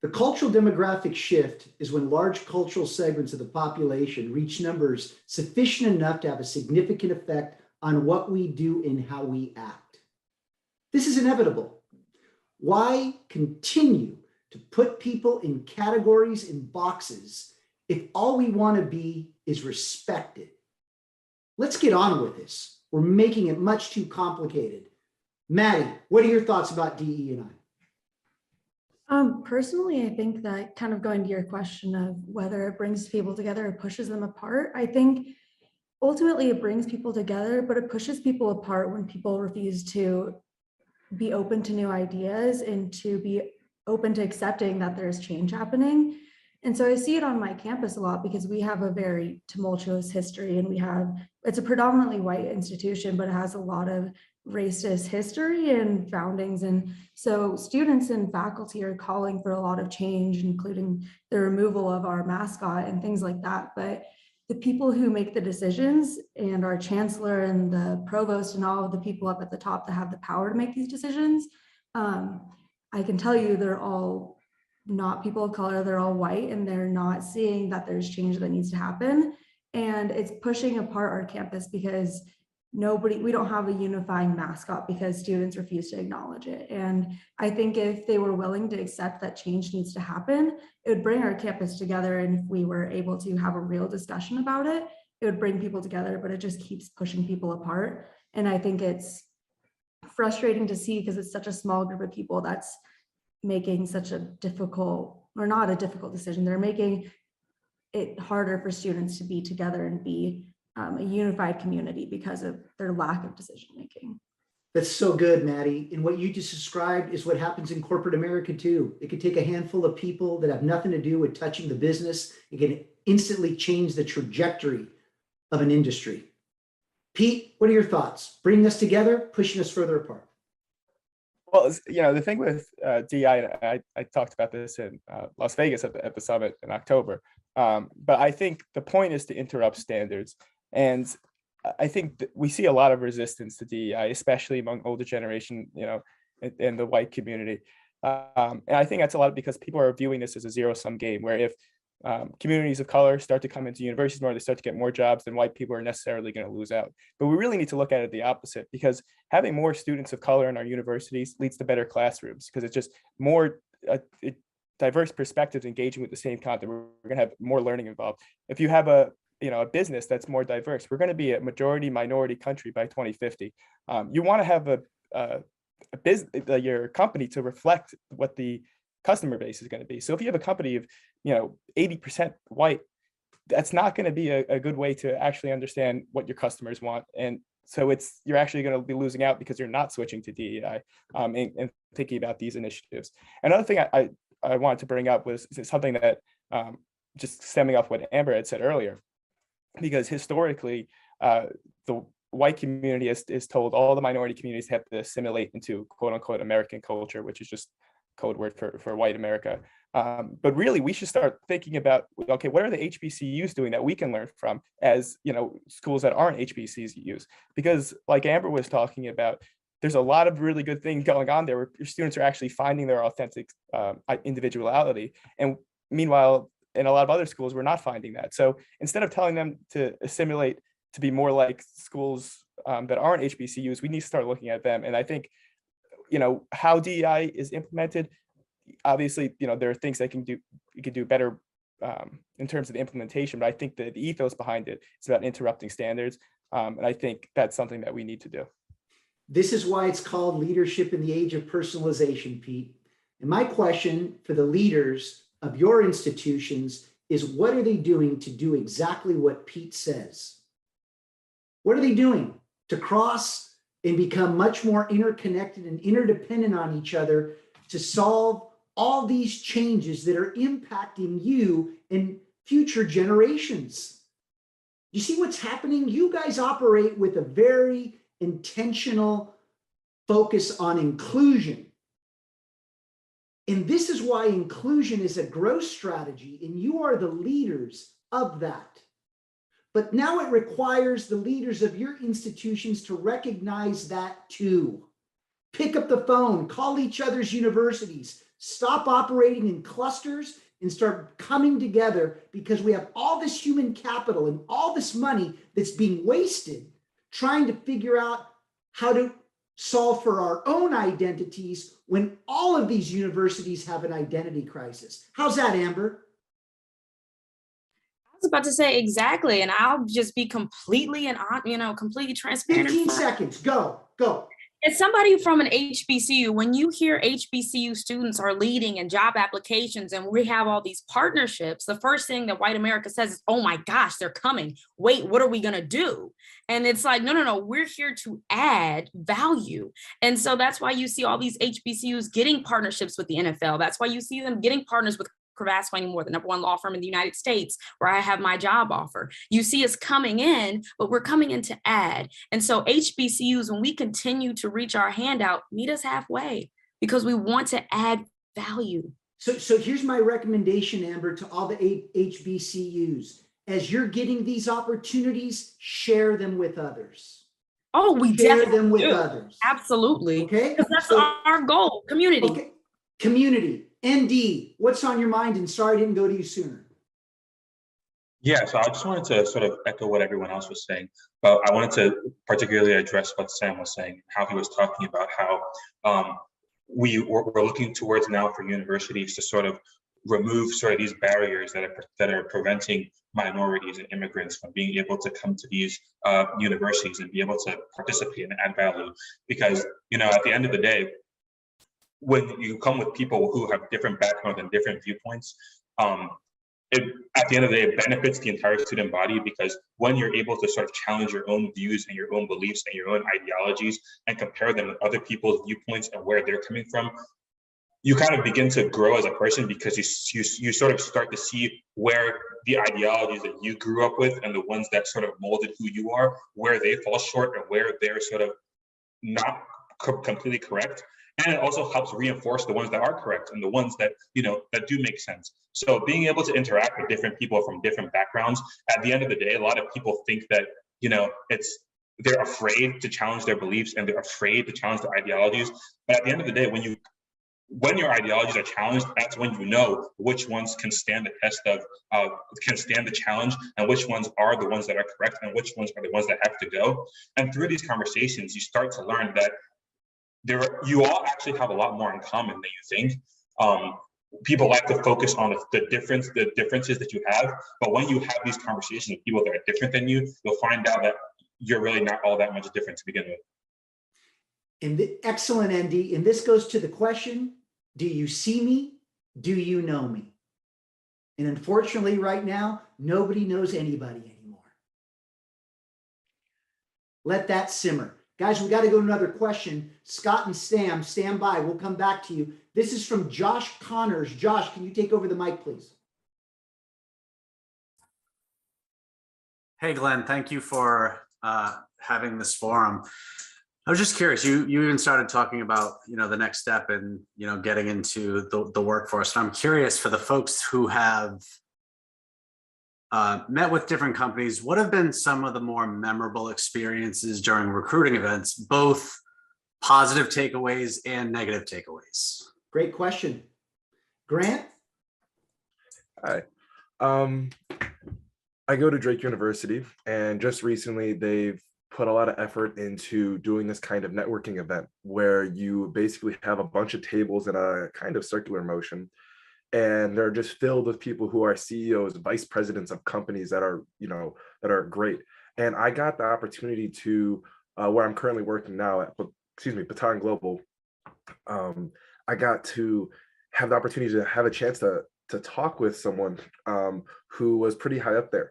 The cultural demographic shift is when large cultural segments of the population reach numbers sufficient enough to have a significant effect on what we do and how we act. This is inevitable. Why continue to put people in categories and boxes if all we want to be is respected? Let's get on with this. We're making it much too complicated. Maddie, what are your thoughts about DE&I? Personally, I think that, kind of going to your question of whether it brings people together or pushes them apart, I think ultimately it brings people together, but it pushes people apart when people refuse to be open to new ideas and to be open to accepting that there's change happening. And so I see it on my campus a lot because we have a very tumultuous history, and it's a predominantly white institution, but it has a lot of racist history and foundings. And so students and faculty are calling for a lot of change, including the removal of our mascot and things like that. But the people who make the decisions, and our chancellor and the provost and all of the people up at the top that have the power to make these decisions, I can tell you they're all not people of color, they're all white, and they're not seeing that there's change that needs to happen. And it's pushing apart our campus because we don't have a unifying mascot because students refuse to acknowledge it. And I think if they were willing to accept that change needs to happen, it would bring our campus together. And if we were able to have a real discussion about it, it would bring people together, but it just keeps pushing people apart. And I think it's frustrating to see because it's such a small group of people that's making such a difficult, or not a difficult decision. They're making it harder for students to be together and be a unified community because of their lack of decision making. That's so good, Maddie. And what you just described is what happens in corporate America too. It could take a handful of people that have nothing to do with touching the business. It can instantly change the trajectory of an industry. Pete, what are your thoughts? Bringing us together, pushing us further apart? Well, the thing with DI, I talked about this in Las Vegas at the summit in October, but I think the point is to interrupt standards. And I think we see a lot of resistance to DEI, especially among older generation, in the white community. And I think that's a lot because people are viewing this as a zero-sum game, where if communities of color start to come into universities more, they start to get more jobs, then white people are necessarily going to lose out. But we really need to look at it the opposite, because having more students of color in our universities leads to better classrooms, because it's just more diverse perspectives engaging with the same content. We're going to have more learning involved. If you have a business that's more diverse, we're going to be a majority minority country by 2050. You want to have a business, your company, to reflect what the customer base is going to be. So if you have a company of 80% white, that's not going to be a good way to actually understand what your customers want. And so you're actually going to be losing out because you're not switching to DEI and thinking about these initiatives. Another thing I wanted to bring up was something that just stemming off what Amber had said earlier, because historically the white community is told all the minority communities have to assimilate into quote unquote American culture, which is just code word for white America. But really, we should start thinking about, okay, what are the HBCUs doing that we can learn from as schools that aren't HBCUs? Because like Amber was talking about, there's a lot of really good things going on there where your students are actually finding their authentic individuality. And meanwhile, in a lot of other schools, we're not finding that. So instead of telling them to assimilate to be more like schools that aren't HBCUs, we need to start looking at them. And I think, how DEI is implemented, obviously, there are things that you can do better in terms of the implementation, but I think that the ethos behind it is about interrupting standards. And I think that's something that we need to do. This is why it's called leadership in the age of personalization, Pete. And my question for the leaders of your institutions is, what are they doing to do exactly what Pete says? What are they doing to cross and become much more interconnected and interdependent on each other to solve all these changes that are impacting you and future generations? You see what's happening? You guys operate with a very intentional focus on inclusion. And this is why inclusion is a growth strategy, and you are the leaders of that. But now it requires the leaders of your institutions to recognize that too. Pick up the phone, call each other's universities, stop operating in clusters and start coming together, because we have all this human capital and all this money that's being wasted trying to figure out how to solve for our own identities when all of these universities have an identity crisis. How's that, Amber? I was about to say exactly, and I'll just be completely and completely transparent. 15 seconds, go. As somebody from an HBCU, when you hear HBCU students are leading in job applications and we have all these partnerships, the first thing that white America says is, oh my gosh, they're coming. Wait, what are we going to do? And it's like, no, we're here to add value. And so that's why you see all these HBCUs getting partnerships with the NFL. That's why you see them getting partners with Cravath anymore, the #1 law firm in the United States, where I have my job offer. You see us coming in, but we're coming in to add. And so HBCUs, when we continue to reach our hand out, meet us halfway, because we want to add value. So here's my recommendation, Amber, to all the HBCUs. As you're getting these opportunities, share them with others. Oh, we share definitely them with do. others. Absolutely. Okay. Because that's our goal, community. Okay. Community. ND, what's on your mind? And sorry I didn't go to you sooner. Yeah, so I just wanted to sort of echo what everyone else was saying, but I wanted to particularly address what Sam was saying, how he was talking about how we're looking towards now for universities to sort of remove sort of these barriers that are preventing minorities and immigrants from being able to come to these universities and be able to participate and add value. Because, at the end of the day, when you come with people who have different backgrounds and different viewpoints, at the end of the day, it benefits the entire student body, because when you're able to sort of challenge your own views and your own beliefs and your own ideologies and compare them with other people's viewpoints and where they're coming from, you kind of begin to grow as a person, because you sort of start to see where the ideologies that you grew up with and the ones that sort of molded who you are, where they fall short and where they're sort of not completely correct. And it also helps reinforce the ones that are correct and the ones that, that do make sense. So being able to interact with different people from different backgrounds, at the end of the day, a lot of people think that, they're afraid to challenge their beliefs and they're afraid to challenge their ideologies. But at the end of the day, when your ideologies are challenged, that's when you know which ones can stand the test can stand the challenge, and which ones are the ones that are correct and which ones are the ones that have to go. And through these conversations, you start to learn that you all actually have a lot more in common than you think. People like to focus on the differences that you have, but when you have these conversations with people that are different than you, you'll find out that you're really not all that much different to begin with. Excellent, ND. And this goes to the question, do you see me? Do you know me? And unfortunately, right now, nobody knows anybody anymore. Let that simmer. Guys, we got to go to another question. Scott and Sam, stand by. We'll come back to you. This is from Josh Connors. Josh, can you take over the mic, please? Hey, Glenn, thank you for having this forum. I was just curious, you even started talking about, the next step and, getting into the workforce. And I'm curious, for the folks who have met with different companies, what have been some of the more memorable experiences during recruiting events, both positive takeaways and negative takeaways? Great question. Grant? Hi. I go to Drake University, and just recently they've put a lot of effort into doing this kind of networking event where you basically have a bunch of tables in a kind of circular motion, and they're just filled with people who are CEOs, vice presidents of companies that are, that are great. And I got the opportunity to, where I'm currently working now at, Baton Global, I got to have the opportunity to have a chance to talk with someone who was pretty high up there.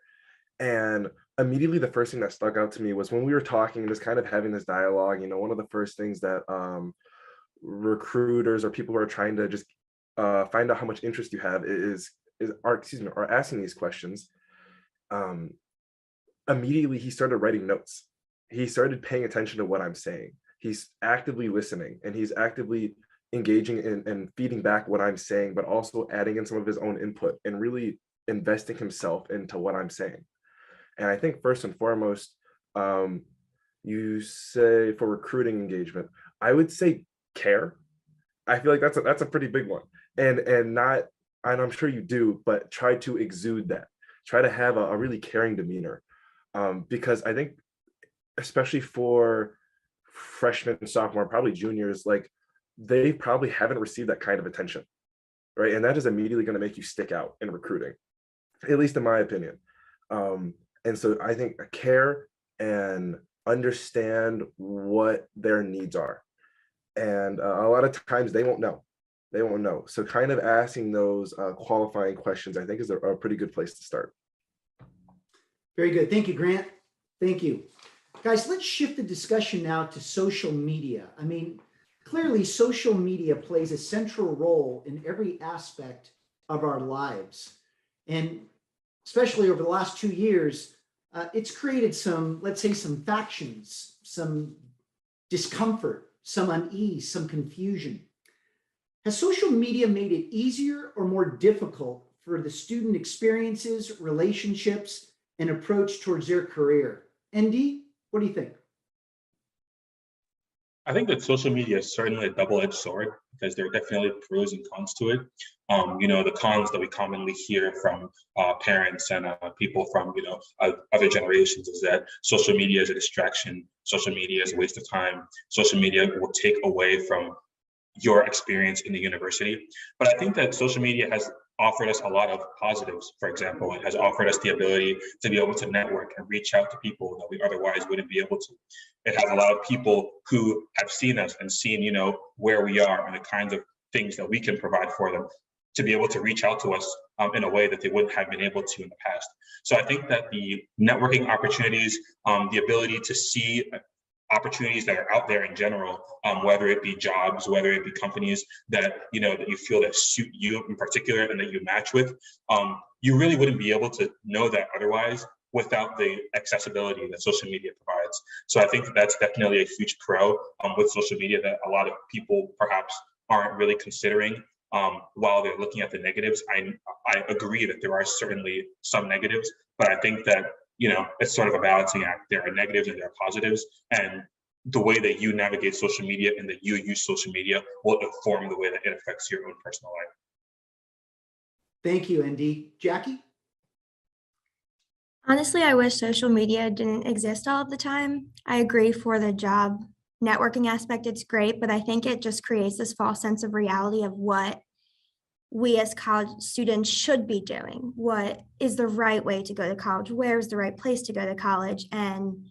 And immediately the first thing that stuck out to me was when we were talking and just kind of having this dialogue, one of the first things that recruiters or people who are trying to just find out how much interest you have are asking these questions. Immediately he started writing notes. He started paying attention to what I'm saying. He's actively listening, and he's actively engaging in and feeding back what I'm saying, but also adding in some of his own input and really investing himself into what I'm saying. And I think first and foremost, you say for recruiting engagement, I would say care. I feel like that's a pretty big one. And not, and I'm sure you do, but try to exude that. Try to have a really caring demeanor. Because I think, especially for freshmen, sophomore, probably juniors, like they probably haven't received that kind of attention, right? And that is immediately going to make you stick out in recruiting, at least in my opinion. And so I think care and understand what their needs are. And a lot of times they won't know. They won't know. So kind of asking those qualifying questions, I think, is a pretty good place to start. Very good. Thank you, Grant. Thank you. Guys, let's shift the discussion now to social media. I mean, clearly social media plays a central role in every aspect of our lives. And especially over the last 2 years, it's created some, let's say, some factions, some discomfort, some unease, some confusion. Has social media made it easier or more difficult for the student experiences, relationships, and approach towards their career? ND, what do you think? I think that social media is certainly a double-edged sword because there are definitely pros and cons to it. The cons that we commonly hear from parents and people from, other generations is that social media is a distraction. Social media is a waste of time. Social media will take away from your experience in the university. But I think that social media has offered us a lot of positives. For example, it has offered us the ability to be able to network and reach out to people that we otherwise wouldn't be able to. It has allowed people who have seen us and seen, where we are and the kinds of things that we can provide for them to be able to reach out to us in a way that they wouldn't have been able to in the past. So I think that the networking opportunities, the ability to see opportunities that are out there in general, whether it be jobs, whether it be companies that that you feel that suit you in particular and that you match with, you really wouldn't be able to know that otherwise without the accessibility that social media provides. So I think that's definitely a huge pro with social media that a lot of people perhaps aren't really considering while they're looking at the negatives. I agree that there are certainly some negatives, but I think that it's sort of a balancing act. There are negatives and there are positives, and the way that you navigate social media and that you use social media will inform the way that it affects your own personal life. Thank you, ND. Jackie? Honestly, I wish social media didn't exist all of the time. I agree for the job networking aspect, it's great, but I think it just creates this false sense of reality of what we as college students should be doing. What is the right way to go to college? Where is the right place to go to college? And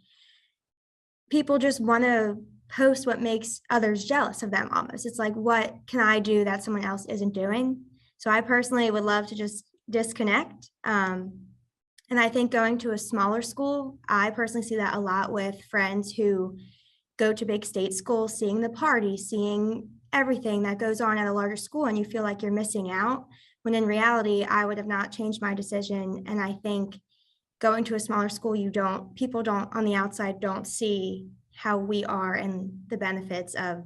people just want to post what makes others jealous of them almost. It's like, what can I do that someone else isn't doing? So I personally would love to just disconnect. And I think going to a smaller school, I personally see that a lot with friends who go to big state schools, seeing the party, seeing everything that goes on at a larger school, and you feel like you're missing out, when in reality, I would have not changed my decision. And I think going to a smaller school, people don't on the outside don't see how we are and the benefits of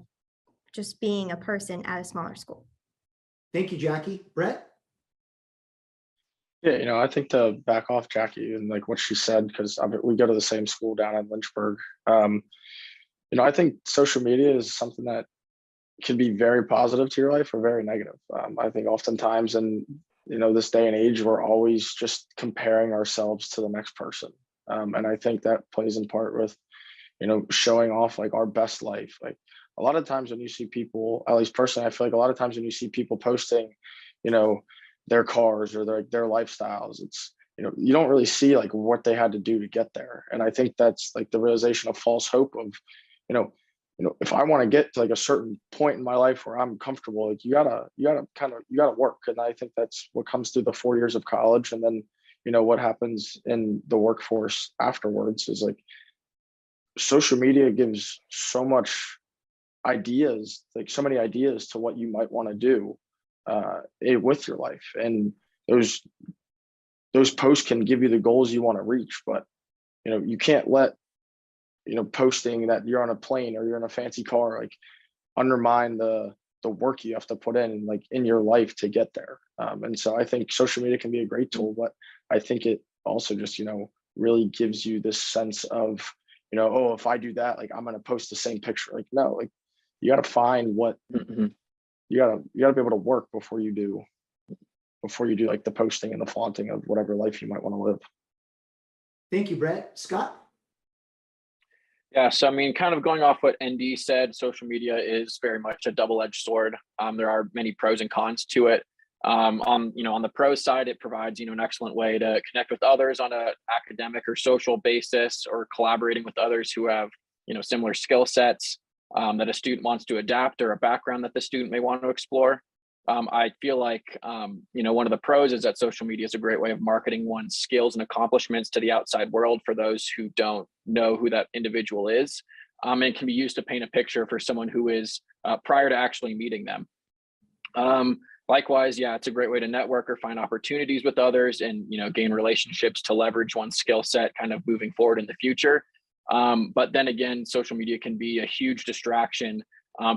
just being a person at a smaller school. Thank you, Jackie. Brett? Yeah, I think to back off Jackie and like what she said, because we go to the same school down in Lynchburg. I think social media is something that can be very positive to your life or very negative. I think oftentimes in this day and age, we're always just comparing ourselves to the next person, and I think that plays in part with showing off like our best life. Like a lot of times when you see people, at least personally, I feel like a lot of times when you see people posting, their cars or their lifestyles, it's you don't really see like what they had to do to get there. And I think that's like the realization of false hope of if I want to get to like a certain point in my life where I'm comfortable, like you gotta work. And I think that's what comes through the 4 years of college. And then, what happens in the workforce afterwards is like social media gives so much ideas, like so many ideas to what you might want to do with your life. And those posts can give you the goals you want to reach, but you can't let posting that you're on a plane or you're in a fancy car like undermine the the work you have to put in like in your life to get there. And so I think social media can be a great tool, but I think it also just, really gives you this sense of, oh, if I do that, like I'm going to post the same picture. Like, no, like you got to find what you got to be able to work before you do like the posting and the flaunting of whatever life you might want to live. Thank you, Brett. Scott? Yeah, so I mean, kind of going off what ND said, social media is very much a double-edged sword. There are many pros and cons to it. On the pro side, it provides an excellent way to connect with others on a academic or social basis, or collaborating with others who have similar skill sets that a student wants to adapt, or a background that the student may want to explore. I feel like one of the pros is that social media is a great way of marketing one's skills and accomplishments to the outside world for those who don't know who that individual is. And it can be used to paint a picture for someone who is prior to actually meeting them. Likewise, yeah, it's a great way to network or find opportunities with others, and gain relationships to leverage one's skill set kind of moving forward in the future. But then again, social media can be a huge distraction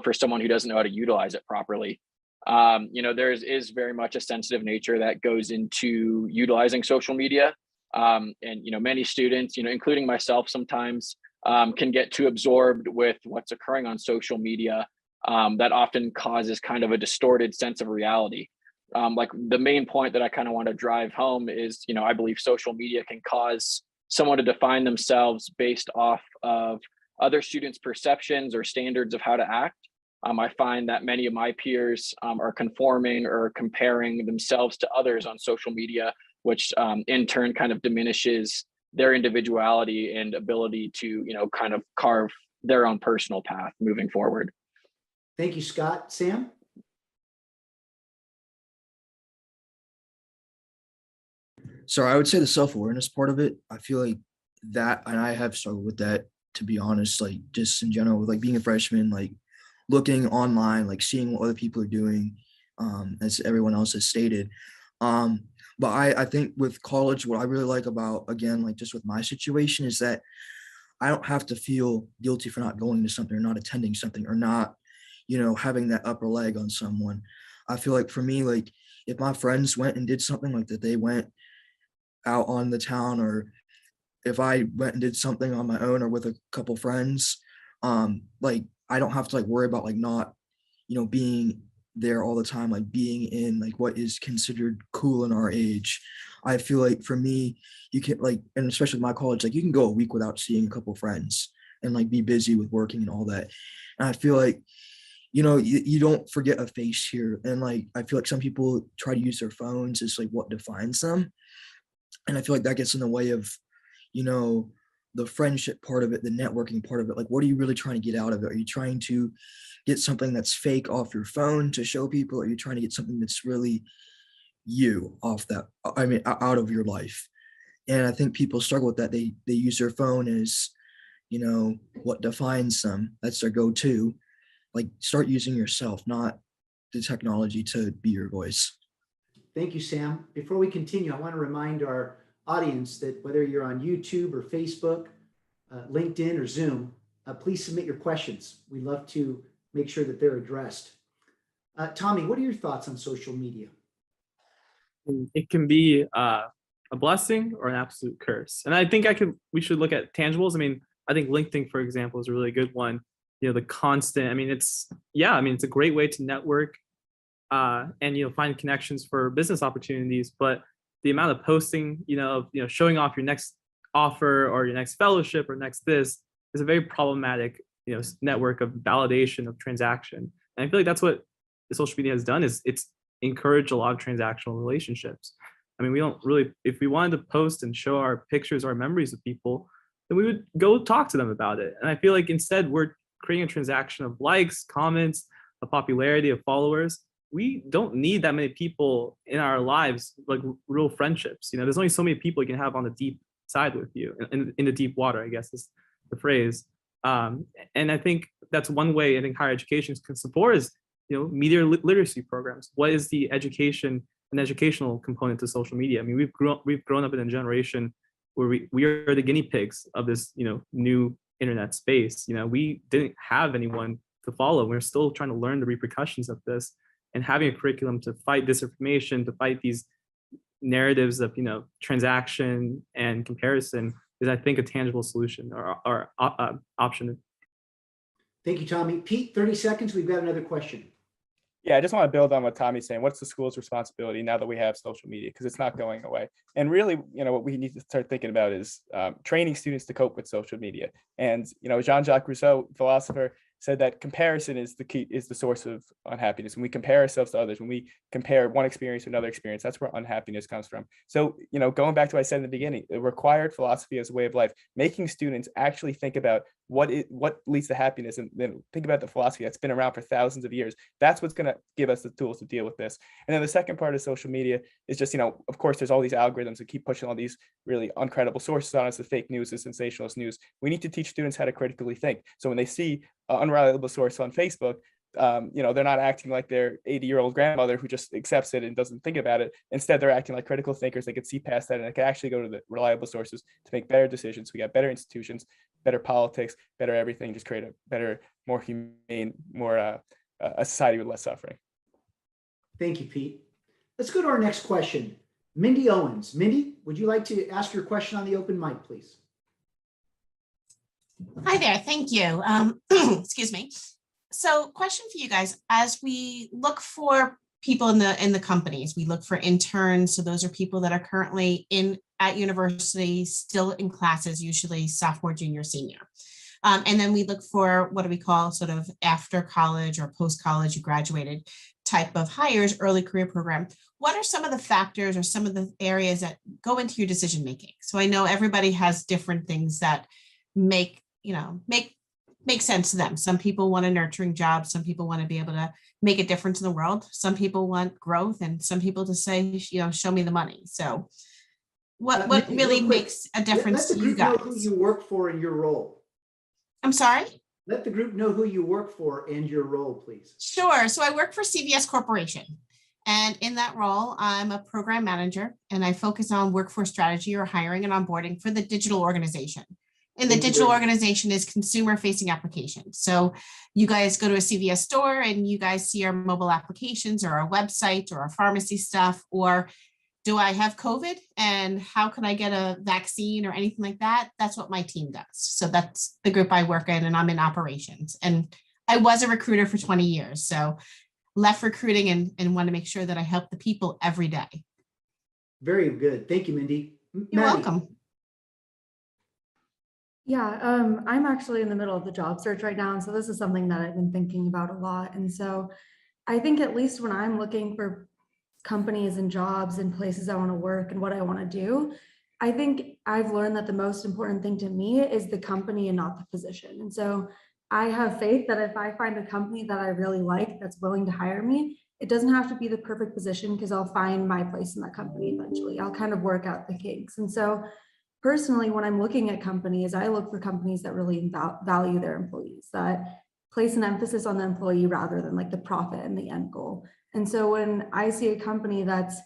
for someone who doesn't know how to utilize it properly. There is very much a sensitive nature that goes into utilizing social media. And many students, including myself sometimes, can get too absorbed with what's occurring on social media. That often causes kind of a distorted sense of reality. Like the main point that I kind of want to drive home is, I believe social media can cause someone to define themselves based off of other students' perceptions or standards of how to act. I find that many of my peers are conforming or comparing themselves to others on social media, which in turn kind of diminishes their individuality and ability to, kind of carve their own personal path moving forward. Thank you, Scott. Sam? So I would say the self-awareness part of it, I feel like that, and I have struggled with that, to be honest, like just in general, with like being a freshman, like looking online, like seeing what other people are doing, as everyone else has stated. But I think with college, what I really like about, again, like just with my situation, is that I don't have to feel guilty for not going to something, or not attending something, or not, having that upper leg on someone. I feel like for me, like if my friends went and did something, like that they went out on the town, or if I went and did something on my own or with a couple friends, like I don't have to like worry about like not, being there all the time, like being in like what is considered cool in our age. I feel like for me, you can like, and especially my college, like you can go a week without seeing a couple friends and like be busy with working and all that. And I feel like, you don't forget a face here. And like, I feel like some people try to use their phones as like what defines them. And I feel like that gets in the way of, the friendship part of it, the networking part of it. Like, what are you really trying to get out of it? Are you trying to get something that's fake off your phone to show people? Or are you trying to get something that's really you off that, out of your life? And I think people struggle with that. They use their phone as, what defines them. That's their go-to. Like, start using yourself, not the technology, to be your voice. Thank you, Sam. Before we continue, I want to remind our audience that whether you're on YouTube or Facebook, LinkedIn or Zoom, please submit your questions. We love to make sure that they're addressed. Tommy, what are your thoughts on social media? It can be a blessing or an absolute curse. And I think we should look at tangibles. I mean, I think LinkedIn, for example, is a really good one. The constant, it's a great way to network and find connections for business opportunities. But the amount of posting, showing off your next offer or your next fellowship or next this is a very problematic, network of validation of transaction. And I feel like that's what the social media has done, is it's encouraged a lot of transactional relationships. We don't really, if we wanted to post and show our pictures, our memories of people, then we would go talk to them about it. And I feel like instead we're creating a transaction of likes, comments, a popularity of followers. We don't need that many people in our lives, like real friendships. There's only so many people you can have on the deep side with you, in the deep water, I guess is the phrase. And I think that's one way I think higher education can support is, media literacy programs. What is the education and educational component to social media? We've grown up in a generation where we are the guinea pigs of this, new internet space. We didn't have anyone to follow. We're still trying to learn the repercussions of this, and having a curriculum to fight disinformation, to fight these narratives of, transaction and comparison is, I think, a tangible solution or option. Thank you, Tommy. Pete, 30 seconds. We've got another question. Yeah, I just want to build on what Tommy's saying. What's the school's responsibility now that we have social media? Because it's not going away. And really, what we need to start thinking about is training students to cope with social media. And, Jean-Jacques Rousseau, philosopher, said that comparison is the source of unhappiness. When we compare ourselves to others, when we compare one experience to another experience, that's where unhappiness comes from. So, going back to what I said in the beginning, the required philosophy as a way of life, making students actually think about what leads to happiness, and then think about the philosophy that's been around for thousands of years. That's what's going to give us the tools to deal with this. And then the second part of social media is just, of course, there's all these algorithms that keep pushing all these really uncredible sources on us, the fake news, the sensationalist news. We need to teach students how to critically think. So when they see an unreliable source on Facebook, they're not acting like their 80-year-old grandmother who just accepts it and doesn't think about it. Instead, they're acting like critical thinkers. They could see past that, and they can actually go to the reliable sources to make better decisions. We got better institutions, better politics, better everything, just create a better, more humane, more a society with less suffering. Thank you, Pete. Let's go to our next question. Mindy Owens. Mindy, would you like to ask your question on the open mic, please? Hi there, thank you. Excuse me. So question for you guys, as we look for people in the companies, we look for interns. So those are people that are currently at university, still in classes, usually sophomore, junior, senior. And then we look for what do we call sort of after college or post-college, you graduated type of hires, early career program. What are some of the factors or some of the areas that go into your decision making? So I know everybody has different things that make sense to them. Some people want a nurturing job. Some people want to be able to make a difference in the world. Some people want growth, and some people to say, show me the money. So what really makes a difference to you guys? Let the group know who you work for in your role. I'm sorry? Let the group know who you work for and your role, please. Sure. So I work for CVS Corporation. And in that role, I'm a program manager, and I focus on workforce strategy or hiring and onboarding for the digital organization. And the digital organization is consumer facing applications. So you guys go to a CVS store and you guys see our mobile applications or our website or our pharmacy stuff, or do I have COVID and how can I get a vaccine or anything like that? That's what my team does. So that's the group I work in, and I'm in operations. And I was a recruiter for 20 years. So left recruiting and want to make sure that I help the people every day. Very good. Thank you, Mindy. You're welcome. Yeah, I'm actually in the middle of the job search right now. And so this is something that I've been thinking about a lot. And so I think at least when I'm looking for companies and jobs and places I want to work and what I want to do, I think I've learned that the most important thing to me is the company and not the position. And so I have faith that if I find a company that I really like that's willing to hire me, it doesn't have to be the perfect position, because I'll find my place in that company eventually. I'll kind of work out the kinks. And so personally, when I'm looking at companies, I look for companies that really value their employees, that place an emphasis on the employee rather than like the profit and the end goal. And so when I see a company that's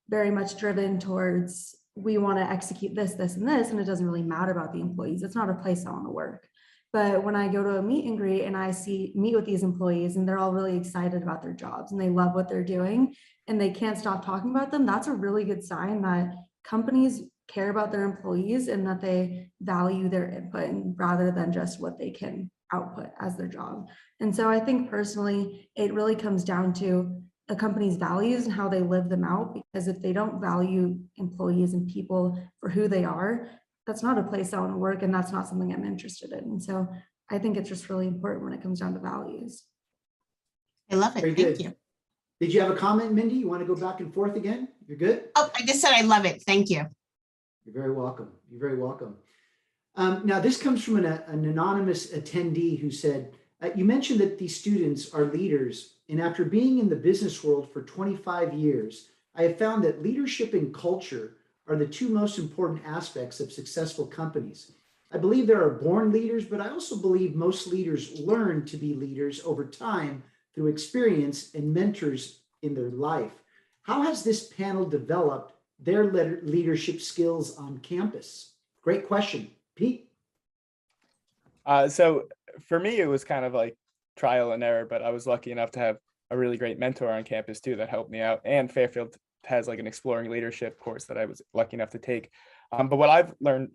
very much driven towards, we want to execute this, this, and this, and it doesn't really matter about the employees, it's not a place I want to work. But when I go to a meet and greet and I meet with these employees and they're all really excited about their jobs and they love what they're doing and they can't stop talking about them, that's a really good sign that companies care about their employees and that they value their input, and rather than just what they can output as their job. And so I think personally, it really comes down to a company's values and how they live them out, because if they don't value employees and people for who they are, that's not a place I want to work, and that's not something I'm interested in. And so I think it's just really important when it comes down to values. I love it. Very Thank good. you. Did you have a comment, Mindy? You want to go back and forth again? You're good? Oh, I just said I love it. Thank you. You're very welcome. You're very welcome. Now, this comes from an anonymous attendee who said, you mentioned that these students are leaders, and after being in the business world for 25 years, I have found that leadership and culture are the two most important aspects of successful companies. I believe there are born leaders, but I also believe most leaders learn to be leaders over time through experience and mentors in their life. How has this panel developed their leadership skills on campus? Great question. Pete? So for me, it was kind of like trial and error, but I was lucky enough to have a really great mentor on campus too that helped me out. And Fairfield has like an exploring leadership course that I was lucky enough to take. But what I've learned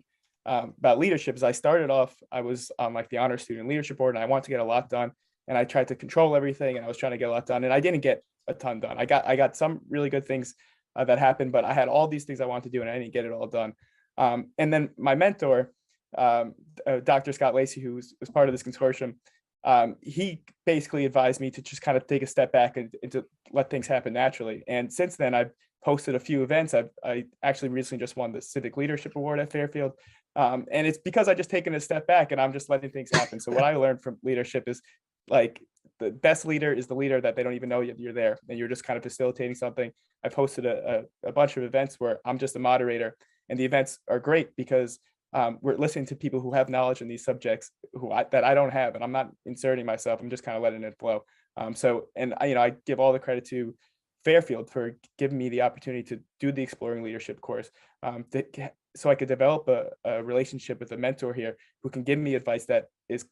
about leadership is I started off, I was on like the honor student leadership board, and I wanted to get a lot done. And I tried to control everything, and I was trying to get a lot done, and I didn't get a ton done. I got some really good things that happened, but I had all these things I wanted to do, and I didn't get it all done. And then my mentor, Dr. Scott Lacey, who was part of this consortium, he basically advised me to just kind of take a step back and to let things happen naturally. And since then, I've hosted a few events. I actually recently just won the Civic Leadership Award at Fairfield. And it's because I just taken a step back and I'm just letting things happen. So what I learned from leadership is like the best leader is the leader that they don't even know you're there and you're just kind of facilitating something. I've hosted a bunch of events where I'm just a moderator, and the events are great because we're listening to people who have knowledge in these subjects that I don't have, and I'm not inserting myself. I'm just kind of letting it flow. I give all the credit to Fairfield for giving me the opportunity to do the Exploring Leadership course, so I could develop a relationship with a mentor here who can give me advice that is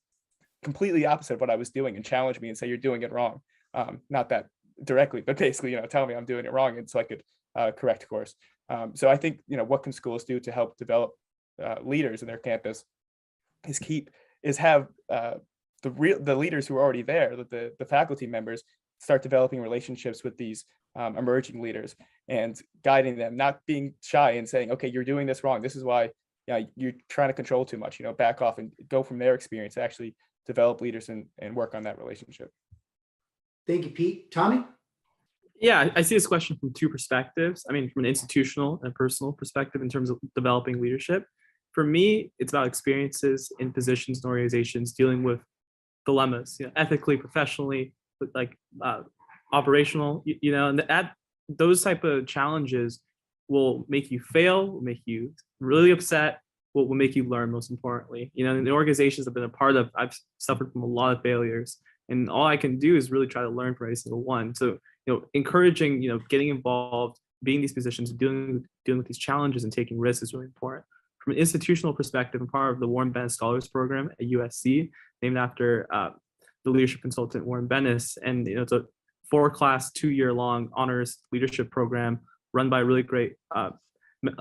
completely opposite of what I was doing and challenge me and say, you're doing it wrong. Not that directly, but basically, tell me I'm doing it wrong. And so I could correct course. So I think, what can schools do to help develop leaders in their campus is have the leaders who are already there, the faculty members, start developing relationships with these emerging leaders and guiding them, not being shy and saying, okay, you're doing this wrong. This is why you're trying to control too much, back off and go from their experience, actually develop leaders and work on that relationship. Thank you, Pete. Tommy? Yeah, I see this question from two perspectives. I mean, from an institutional and personal perspective in terms of developing leadership. For me, it's about experiences in positions and organizations dealing with dilemmas, ethically, professionally, like operational, and those type of challenges will make you fail, will make you really upset, will make you learn, most importantly. In the organizations I've been a part of, I've suffered from a lot of failures, and all I can do is really try to learn from every single one. So, encouraging, getting involved, being in these positions, dealing with these challenges and taking risks is really important. From an institutional perspective, I'm part of the Warren Bennis Scholars Program at USC, named after the leadership consultant Warren Bennis. And it's a 4-class, 2-year-long honors leadership program run by a really great a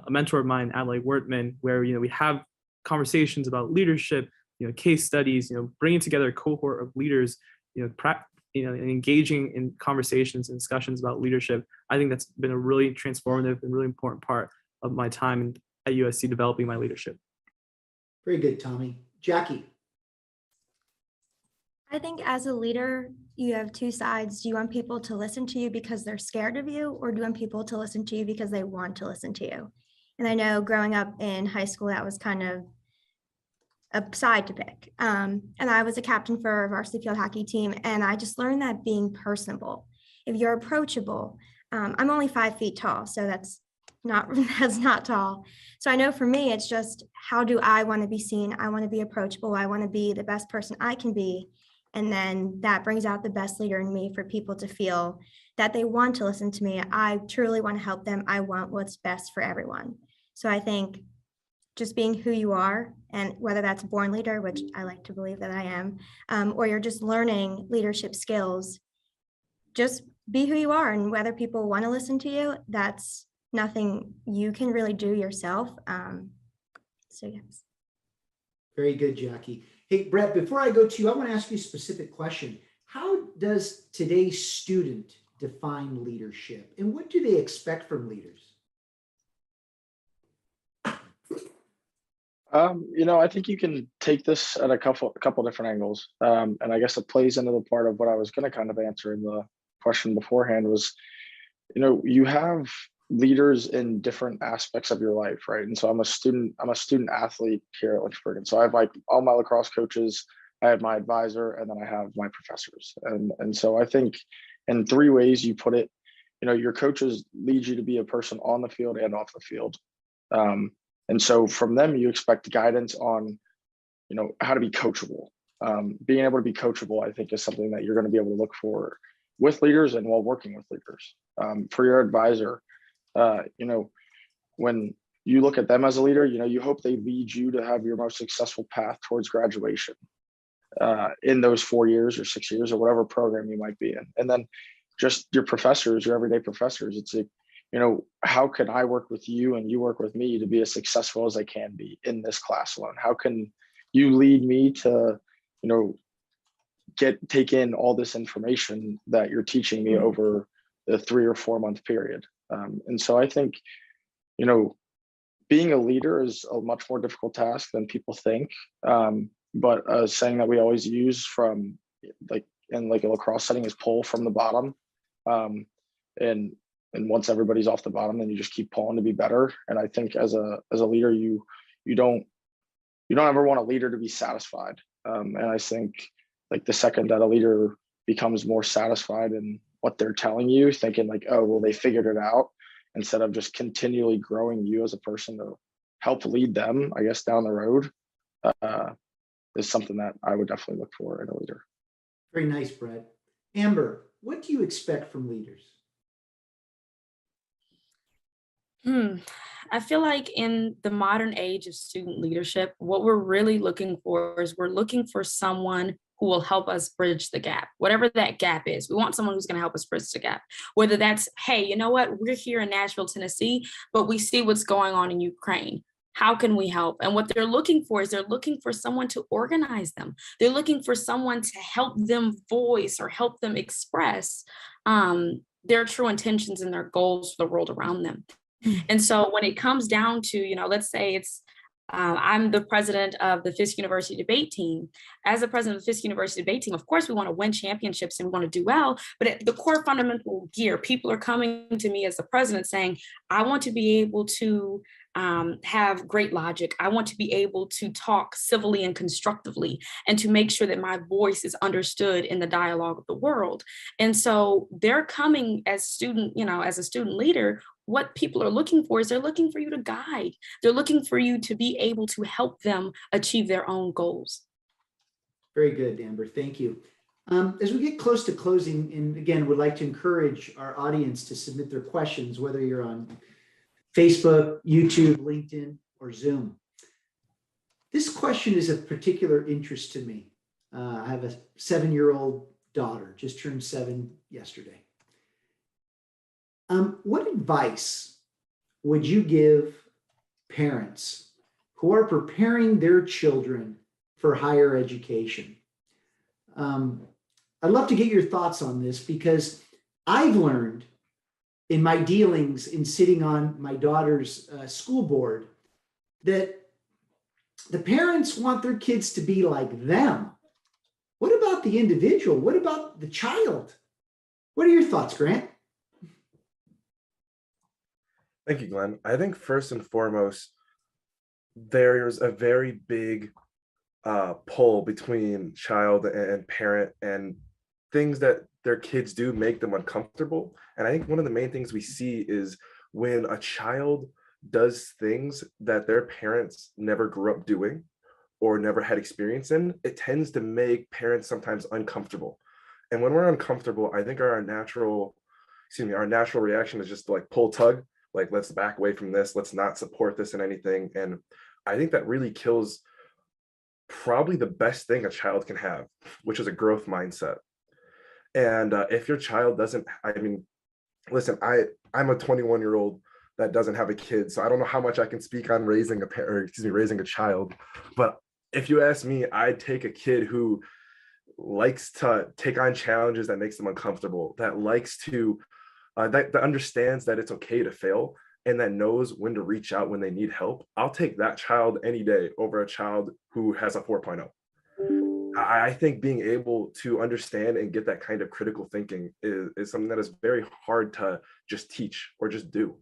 mentor of mine, Adelaide Wertman, where we have conversations about leadership, case studies, bringing together a cohort of leaders, and engaging in conversations and discussions about leadership. I think that's been a really transformative and really important part of my time at USC developing my leadership. Very good, Tommy. Jackie? I think as a leader, you have two sides. Do you want people to listen to you because they're scared of you, or do you want people to listen to you because they want to listen to you? And I know growing up in high school, that was kind of a side to pick. And I was a captain for a varsity field hockey team, and I just learned that being personable, if you're approachable, I'm only 5 feet tall, so that's not tall. So I know for me, it's just, how do I want to be seen? I want to be approachable. I want to be the best person I can be. And then that brings out the best leader in me for people to feel that they want to listen to me. I truly want to help them. I want what's best for everyone. So I think just being who you are, and whether that's a born leader, which I like to believe that I am, or you're just learning leadership skills, just be who you are. And whether people want to listen to you, that's nothing you can really do yourself. So yes. Very good, Jackie. Hey, Brett, before I go to you, I want to ask you a specific question. How does today's student define leadership, and what do they expect from leaders? I think you can take this at a couple different angles. And I guess it plays into the part of what I was going to kind of answer in the question beforehand was, you have leaders in different aspects of your life, right? And so I'm a student athlete here at Lynchburg. And so I have like all my lacrosse coaches, I have my advisor, and then I have my professors. And so I think in 3 ways you put it, your coaches lead you to be a person on the field and off the field. And so from them, you expect guidance on, how to be coachable. Being able to be coachable, I think, is something that you're going to be able to look for with leaders and while working with leaders. For your advisor, when you look at them as a leader, you hope they lead you to have your most successful path towards graduation. in those 4 years or 6 years or whatever program you might be in. And then just your professors, your everyday professors, it's like, how can I work with you and you work with me to be as successful as I can be in this class alone? How can you lead me to, take in all this information that you're teaching me over the 3 or 4 month period? And so I think, being a leader is a much more difficult task than people think. But a saying that we always use from in a lacrosse setting is pull from the bottom. And once everybody's off the bottom, then you just keep pulling to be better. And I think as a leader, you don't ever want a leader to be satisfied. And I think the second that a leader becomes more satisfied in what they're telling you, thinking oh, well, they figured it out, instead of just continually growing you as a person to help lead them, I guess, down the road, is something that I would definitely look for in a leader. Very nice, Brett. Amber, what do you expect from leaders? I feel like in the modern age of student leadership, what we're really looking for is we're looking for someone who will help us bridge the gap, whatever that gap is. We want someone who's going to help us bridge the gap, whether that's, hey, you know what, we're here in Nashville, Tennessee, but we see what's going on in Ukraine. How can we help? And what they're looking for is they're looking for someone to organize them. They're looking for someone to help them voice or help them express their true intentions and their goals for the world around them. And so when it comes down to, let's say I'm the president of the Fisk University debate team. As the president of the Fisk University debate team, of course, we want to win championships and we want to do well. But at the core fundamental gear, people are coming to me as the president saying, I want to be able to have great logic. I want to be able to talk civilly and constructively and to make sure that my voice is understood in the dialogue of the world. And so they're coming as as a student leader. What people are looking for is they're looking for you to guide. They're looking for you to be able to help them achieve their own goals. Very good, Amber. Thank you. As we get close to closing, and again, would like to encourage our audience to submit their questions, whether you're on Facebook, YouTube, LinkedIn, or Zoom. This question is of particular interest to me. I have a 7-year-old daughter, just turned 7 yesterday. What advice would you give parents who are preparing their children for higher education? I'd love to get your thoughts on this, because I've learned in my dealings in sitting on my daughter's school board that the parents want their kids to be like them. What about the individual? What about the child? What are your thoughts, Grant? Thank you, Glenn. I think first and foremost, there's a very big pull between child and parent, and things that their kids do make them uncomfortable. And I think one of the main things we see is when a child does things that their parents never grew up doing or never had experience in, it tends to make parents sometimes uncomfortable. And when we're uncomfortable, I think our natural reaction is just to pull tug, let's back away from this, let's not support this in anything. And I think that really kills probably the best thing a child can have, which is a growth mindset. And if your child doesn't, listen, I'm a 21-year-old that doesn't have a kid, so I don't know how much I can speak on raising a child. But if you ask me, I'd take a kid who likes to take on challenges that makes them uncomfortable, that likes to, that understands that it's okay to fail, and that knows when to reach out when they need help. I'll take that child any day over a child who has a 4.0. I think being able to understand and get that kind of critical thinking is something that is very hard to just teach or just do.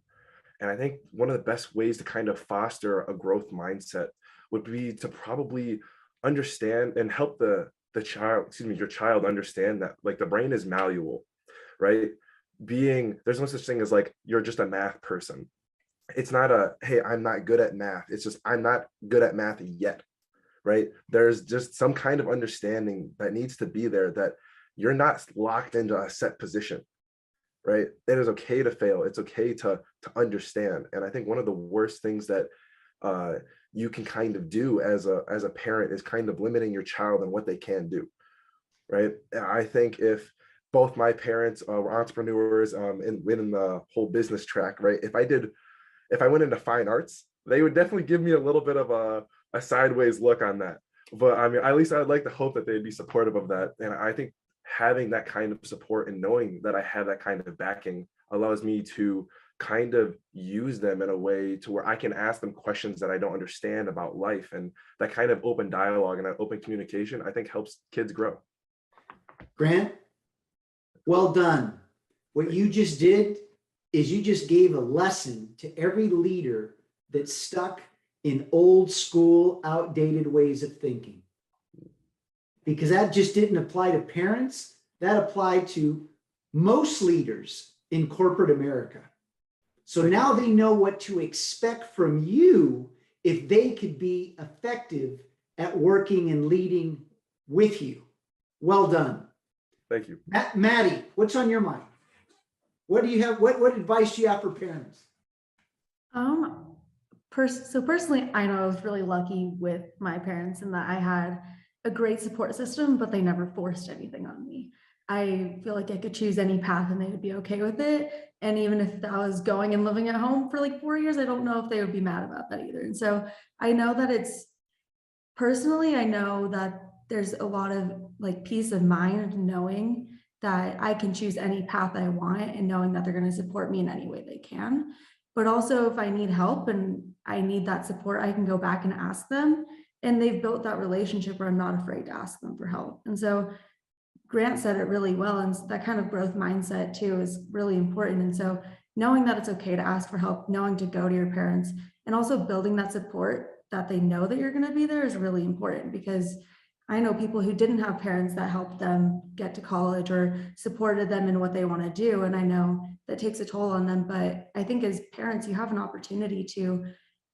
And I think one of the best ways to kind of foster a growth mindset would be to probably understand and help your child understand that the brain is malleable, right? There's no such thing as you're just a math person. It's not hey, I'm not good at math. It's just, I'm not good at math yet. Right? There's just some kind of understanding that needs to be there, that you're not locked into a set position, right? It is okay to fail. It's okay to understand. And I think one of the worst things that you can kind of do as a parent is kind of limiting your child and what they can do, right? I think if both my parents were entrepreneurs in the whole business track, right? If I went into fine arts, they would definitely give me a little bit of a sideways look on that. But I mean, at least I'd like to hope that they'd be supportive of that. And I think having that kind of support and knowing that I have that kind of backing allows me to kind of use them in a way to where I can ask them questions that I don't understand about life. And that kind of open dialogue and that open communication, I think, helps kids grow. Grant, well done. What you just did is you just gave a lesson to every leader that's stuck in old school, outdated ways of thinking. Because that just didn't apply to parents, that applied to most leaders in corporate America. So now they know what to expect from you if they could be effective at working and leading with you. Well done. Thank you. Maddie, what's on your mind? What do you have? What advice do you have for parents? So personally, I know I was really lucky with my parents in that I had a great support system, but they never forced anything on me. I feel like I could choose any path and they would be okay with it. And even if I was going and living at home for like 4 years, I don't know if they would be mad about that either. And so I know that I know that there's a lot of like peace of mind knowing that I can choose any path I want and knowing that they're going to support me in any way they can. But also if I need help and I need that support, I can go back and ask them. And they've built that relationship where I'm not afraid to ask them for help. And so Grant said it really well. And that kind of growth mindset too is really important. And so knowing that it's okay to ask for help, knowing to go to your parents, and also building that support that they know that you're going to be there is really important, because I know people who didn't have parents that helped them get to college or supported them in what they want to do. And I know that takes a toll on them. But I think as parents, you have an opportunity to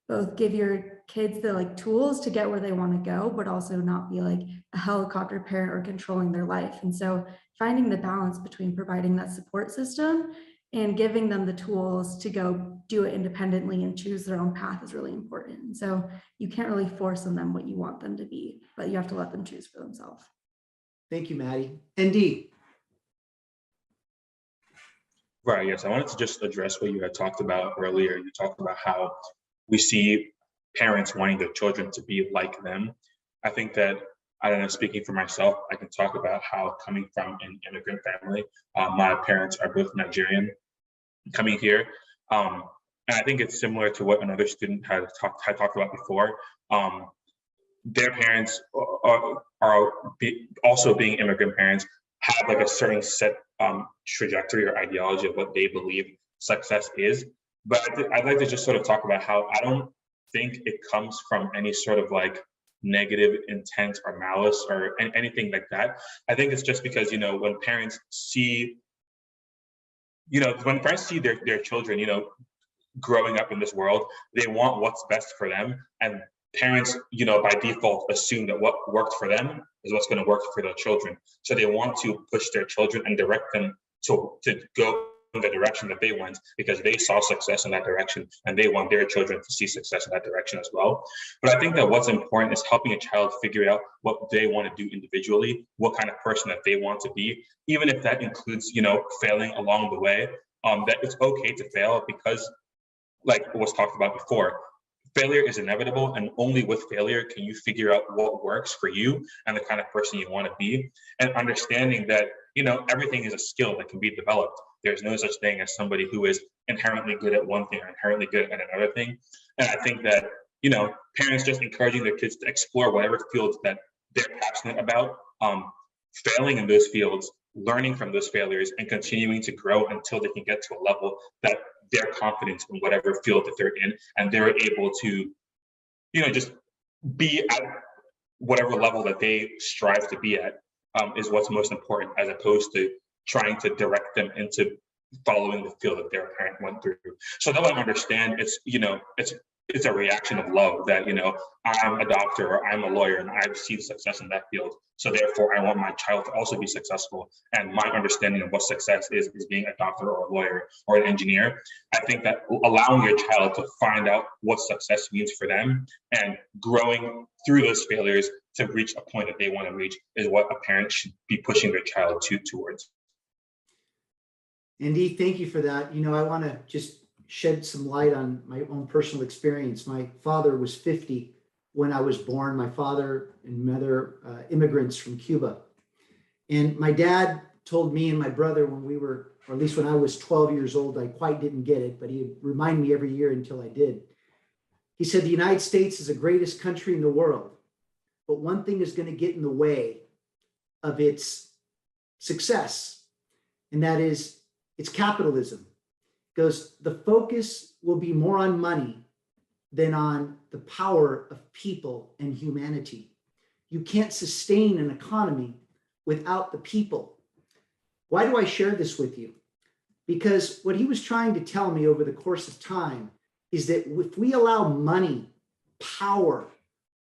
both give your kids the like tools to get where they want to go, but also not be like a helicopter parent or controlling their life. And so finding the balance between providing that support system and giving them the tools to go do it independently and choose their own path is really important. And so you can't really force on them what you want them to be, but you have to let them choose for themselves. Thank you, Maddie. ND. Right, yes, I wanted to just address what you had talked about earlier. You talked about how we see parents wanting their children to be like them. I think that, I don't know, speaking for myself, I can talk about how coming from an immigrant family, my parents are both Nigerian coming here. And I think it's similar to what another student had talked about before. Their parents are also being immigrant parents, have like a certain set trajectory or ideology of what they believe success is. But I'd like to just sort of talk about how I don't think it comes from any sort of like negative intent or malice or anything like that. I think it's just because, when parents see, their children, growing up in this world, they want what's best for them. And parents, by default assume that what worked for them is what's going to work for their children. So they want to push their children and direct them to go in the direction that they went, because they saw success in that direction and they want their children to see success in that direction as well. But I think that what's important is helping a child figure out what they want to do individually, what kind of person that they want to be, even if that includes, failing along the way, that it's okay to fail, because like was talked about before, failure is inevitable, and only with failure can you figure out what works for you and the kind of person you want to be, and understanding that, everything is a skill that can be developed. There's no such thing as somebody who is inherently good at one thing or inherently good at another thing. And I think that, parents just encouraging their kids to explore whatever fields that they're passionate about, failing in those fields, learning from those failures, and continuing to grow until they can get to a level that they're confident in whatever field that they're in, and they're able to, just be at whatever level that they strive to be at, is what's most important, as opposed to trying to direct them into following the field that their parent went through. So that I understand it's it's a reaction of love that, you know, I'm a doctor or I'm a lawyer and I've seen success in that field. So therefore, I want my child to also be successful. And my understanding of what success is being a doctor or a lawyer or an engineer. I think that allowing your child to find out what success means for them and growing through those failures to reach a point that they want to reach is what a parent should be pushing their child towards. Andy, thank you for that. You know, I want to just shed some light on my own personal experience. My father was 50 when I was born. My father and mother, immigrants from Cuba. And my dad told me and my brother when we were, or at least when I was 12 years old, I quite didn't get it, but he reminded me every year until I did. He said, the United States is the greatest country in the world, but one thing is going to get in the way of its success, and that is it's capitalism. Because the focus will be more on money than on the power of people and humanity. You can't sustain an economy without the people. Why do I share this with you? Because what he was trying to tell me over the course of time is that if we allow money, power,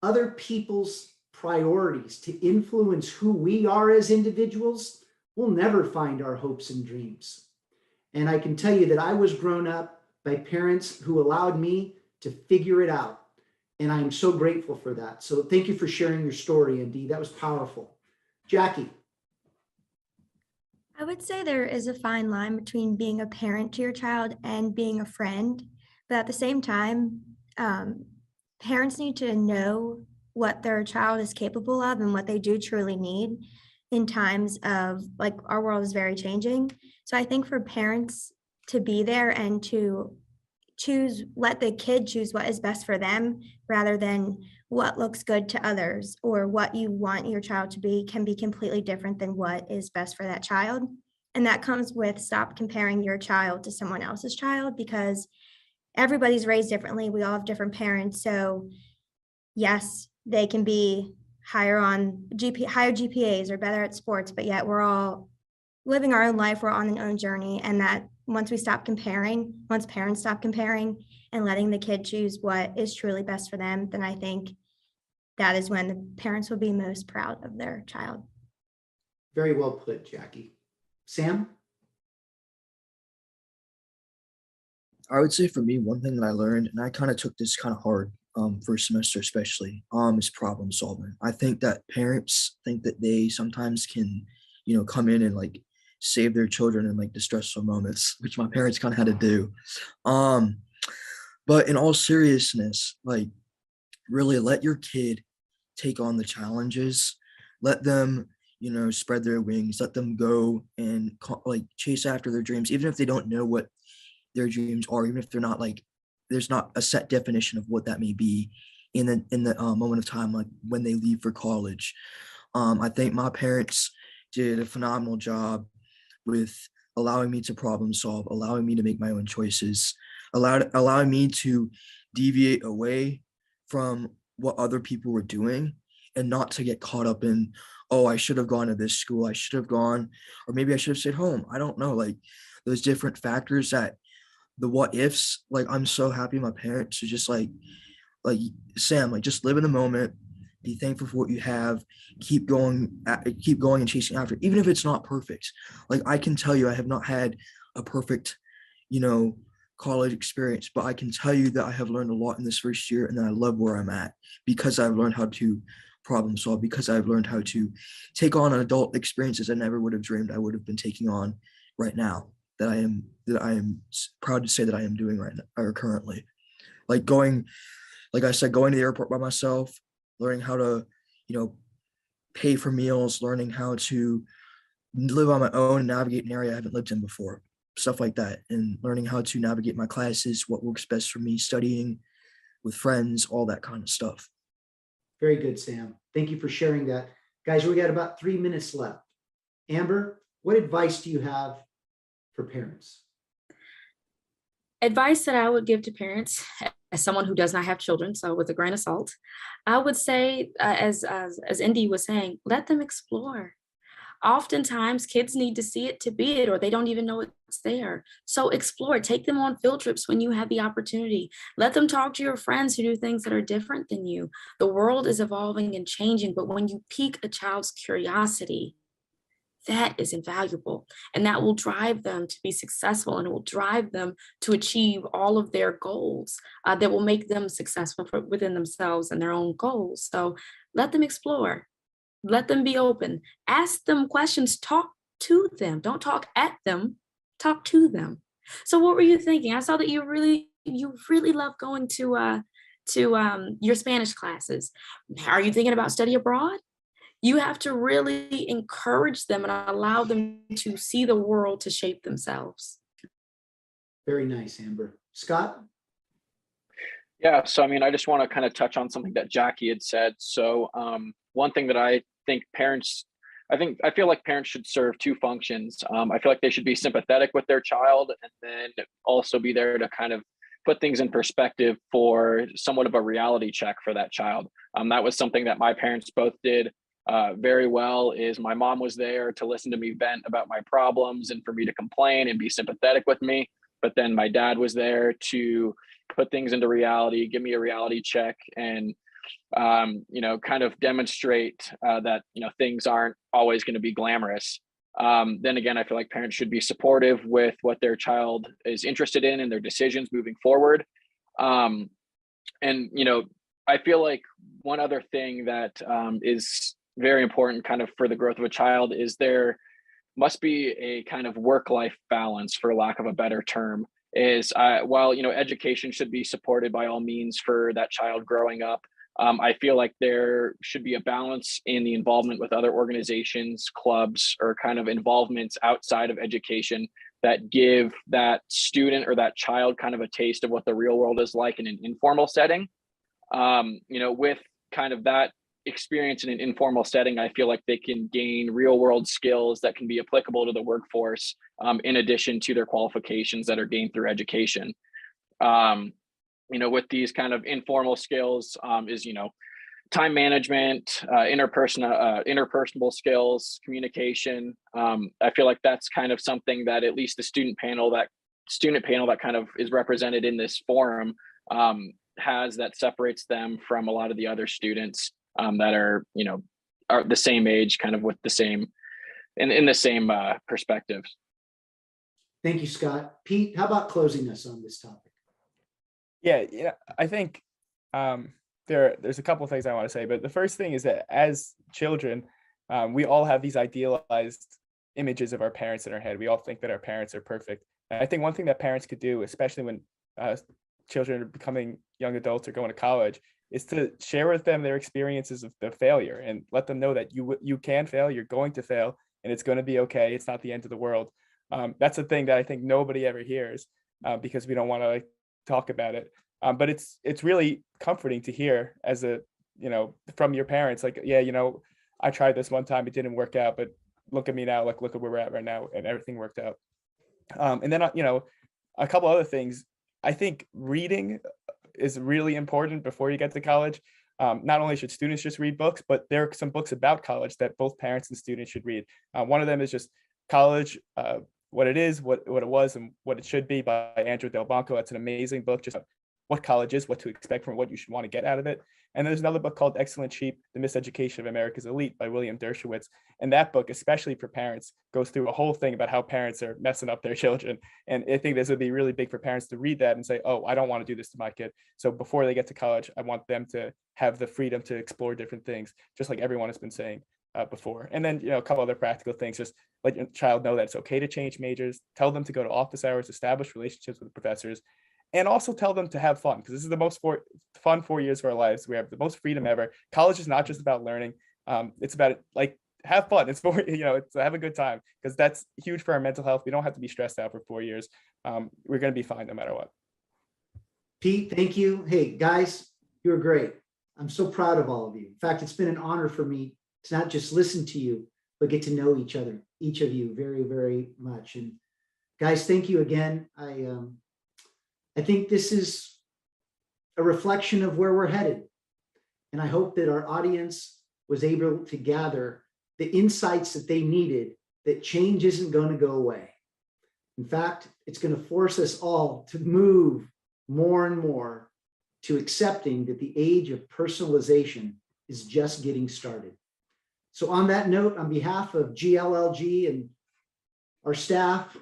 other people's priorities to influence who we are as individuals, we'll never find our hopes and dreams. And I can tell you that I was grown up by parents who allowed me to figure it out. And I am so grateful for that. So thank you for sharing your story, Andy. That was powerful. Jackie. I would say there is a fine line between being a parent to your child and being a friend. But at the same time, parents need to know what their child is capable of and what they do truly need in times of, like, our world is very changing. So I think for parents to be there and to let the kid choose what is best for them rather than what looks good to others or what you want your child to be can be completely different than what is best for that child. And that comes with stop comparing your child to someone else's child, because everybody's raised differently. We all have different parents. So yes, they can be higher GPAs or better at sports, but yet we're all living our own life. We're on our own journey. And that once parents stop comparing and letting the kid choose what is truly best for them, then I think that is when the parents will be most proud of their child. Very well put, Jackie. Sam? I would say for me, one thing that I learned, and I kind of took this kind of hard first semester especially, is problem solving. I think that parents think that they sometimes can, come in and like save their children in like the stressful moments, which my parents kind of had to do. But in all seriousness, like really let your kid take on the challenges, let them, spread their wings, let them go and like chase after their dreams, even if they don't know what their dreams are, even if they're not like, there's not a set definition of what that may be in the moment of time, like when they leave for college. I think my parents did a phenomenal job with allowing me to problem solve, allowing me to make my own choices, allowing me to deviate away from what other people were doing and not to get caught up in, oh, I should have gone to this school, I should have gone, or maybe I should have stayed home. I don't know, like those different factors that the what ifs, like I'm so happy my parents are just like Sam, like just live in the moment, be thankful for what you have, keep going and chasing after, even if it's not perfect. Like I can tell you, I have not had a perfect, college experience, but I can tell you that I have learned a lot in this first year and that I love where I'm at because I've learned how to problem solve, because I've learned how to take on adult experiences I never would have dreamed I would have been taking on right now, that I am proud to say that I am doing right now or currently. Like like I said, going to the airport by myself, learning how to, pay for meals, learning how to live on my own and navigate an area I haven't lived in before, stuff like that, and learning how to navigate my classes, what works best for me, studying with friends, all that kind of stuff. Very good, Sam. Thank you for sharing that. Guys, we got about 3 minutes left. Amber, what advice do you have for parents? Advice that I would give to parents, as someone who does not have children, so with a grain of salt, I would say, as Indy was saying, let them explore. Oftentimes kids need to see it to be it, or they don't even know it's there. So explore, take them on field trips when you have the opportunity. Let them talk to your friends who do things that are different than you. The world is evolving and changing, but when you pique a child's curiosity, that is invaluable. And that will drive them to be successful, and it will drive them to achieve all of their goals that will make them successful within themselves and their own goals. So let them explore, let them be open, ask them questions, talk to them. Don't talk at them, talk to them. So what were you thinking? I saw that you really love going to your Spanish classes. Are you thinking about study abroad? You have to really encourage them and allow them to see the world to shape themselves. Very nice, Amber. Scott? Yeah, so I mean, I just want to kind of touch on something that Jackie had said. So one thing that I think I feel like parents should serve two functions. I feel like they should be sympathetic with their child, and then also be there to kind of put things in perspective for somewhat of a reality check for that child. That was something that my parents both did very well. Is my mom was there to listen to me vent about my problems and for me to complain and be sympathetic with me. But then my dad was there to put things into reality, give me a reality check, and kind of demonstrate that things aren't always going to be glamorous. Then again, I feel like parents should be supportive with what their child is interested in and their decisions moving forward. And I feel like one other thing that is very important kind of for the growth of a child is there must be a kind of work-life balance, for lack of a better term. Is while education should be supported by all means for that child growing up, I feel like there should be a balance in the involvement with other organizations, clubs, or kind of involvements outside of education that give that student or that child kind of a taste of what the real world is like in an informal setting. With kind of that experience in an informal setting, I feel like they can gain real world skills that can be applicable to the workforce, in addition to their qualifications that are gained through education. With these kind of informal skills is, time management, interpersonal skills, communication. I feel like that's kind of something that at least the student panel that kind of is represented in this forum has, that separates them from a lot of the other students that are the same age, kind of with the same in the same perspectives. Thank you, Scott. Pete, how about closing us on this topic? Yeah, I think there's a couple of things I want to say, but the first thing is that as children, we all have these idealized images of our parents in our head. We all think that our parents are perfect. And I think one thing that parents could do, especially when children are becoming young adults or going to college, is to share with them their experiences of the failure and let them know that you can fail, you're going to fail, and it's going to be okay. It's not the end of the world. That's a thing that I think nobody ever hears because we don't want to talk about it. But it's really comforting to hear as from your parents, like, yeah, I tried this one time, it didn't work out, but look at me now, look at where we're at right now, and everything worked out. And then, a couple other things. I think reading is really important before you get to college. Not only should students just read books, but there are some books about college that both parents and students should read. One of them is just College, What It Is, What It Was, and What It Should Be by Andrew Del Banco. That's an amazing book, just what college is, what to expect from it, what you should want to get out of it. And there's another book called Excellent Sheep, The Miseducation of America's Elite by William Dershowitz. And that book, especially for parents, goes through a whole thing about how parents are messing up their children. And I think this would be really big for parents to read that and say, oh, I don't want to do this to my kid. So before they get to college, I want them to have the freedom to explore different things, just like everyone has been saying before. And then, a couple other practical things, just let your child know that it's okay to change majors, tell them to go to office hours, establish relationships with professors, and also tell them to have fun, because this is the most fun 4 years of our lives. We have the most freedom ever. College is not just about learning. It's about have fun. It's for, it's have a good time, because that's huge for our mental health. We don't have to be stressed out for 4 years. We're going to be fine no matter what. Pete, thank you. Hey, guys, you were great. I'm so proud of all of you. In fact, it's been an honor for me to not just listen to you, but get to know each of you very, very much. And guys, thank you again. I think this is a reflection of where we're headed. And I hope that our audience was able to gather the insights that they needed, that change isn't going to go away. In fact, it's going to force us all to move more and more to accepting that the age of personalization is just getting started. So on that note, on behalf of GLLG and our staff,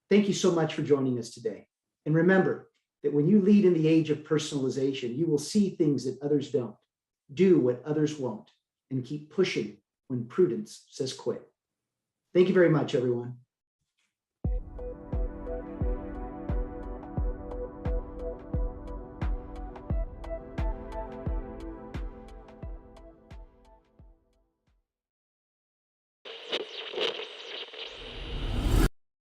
thank you so much for joining us today. And remember that when you lead in the age of personalization, you will see things that others don't, do what others won't, and keep pushing when prudence says quit. Thank you very much, everyone.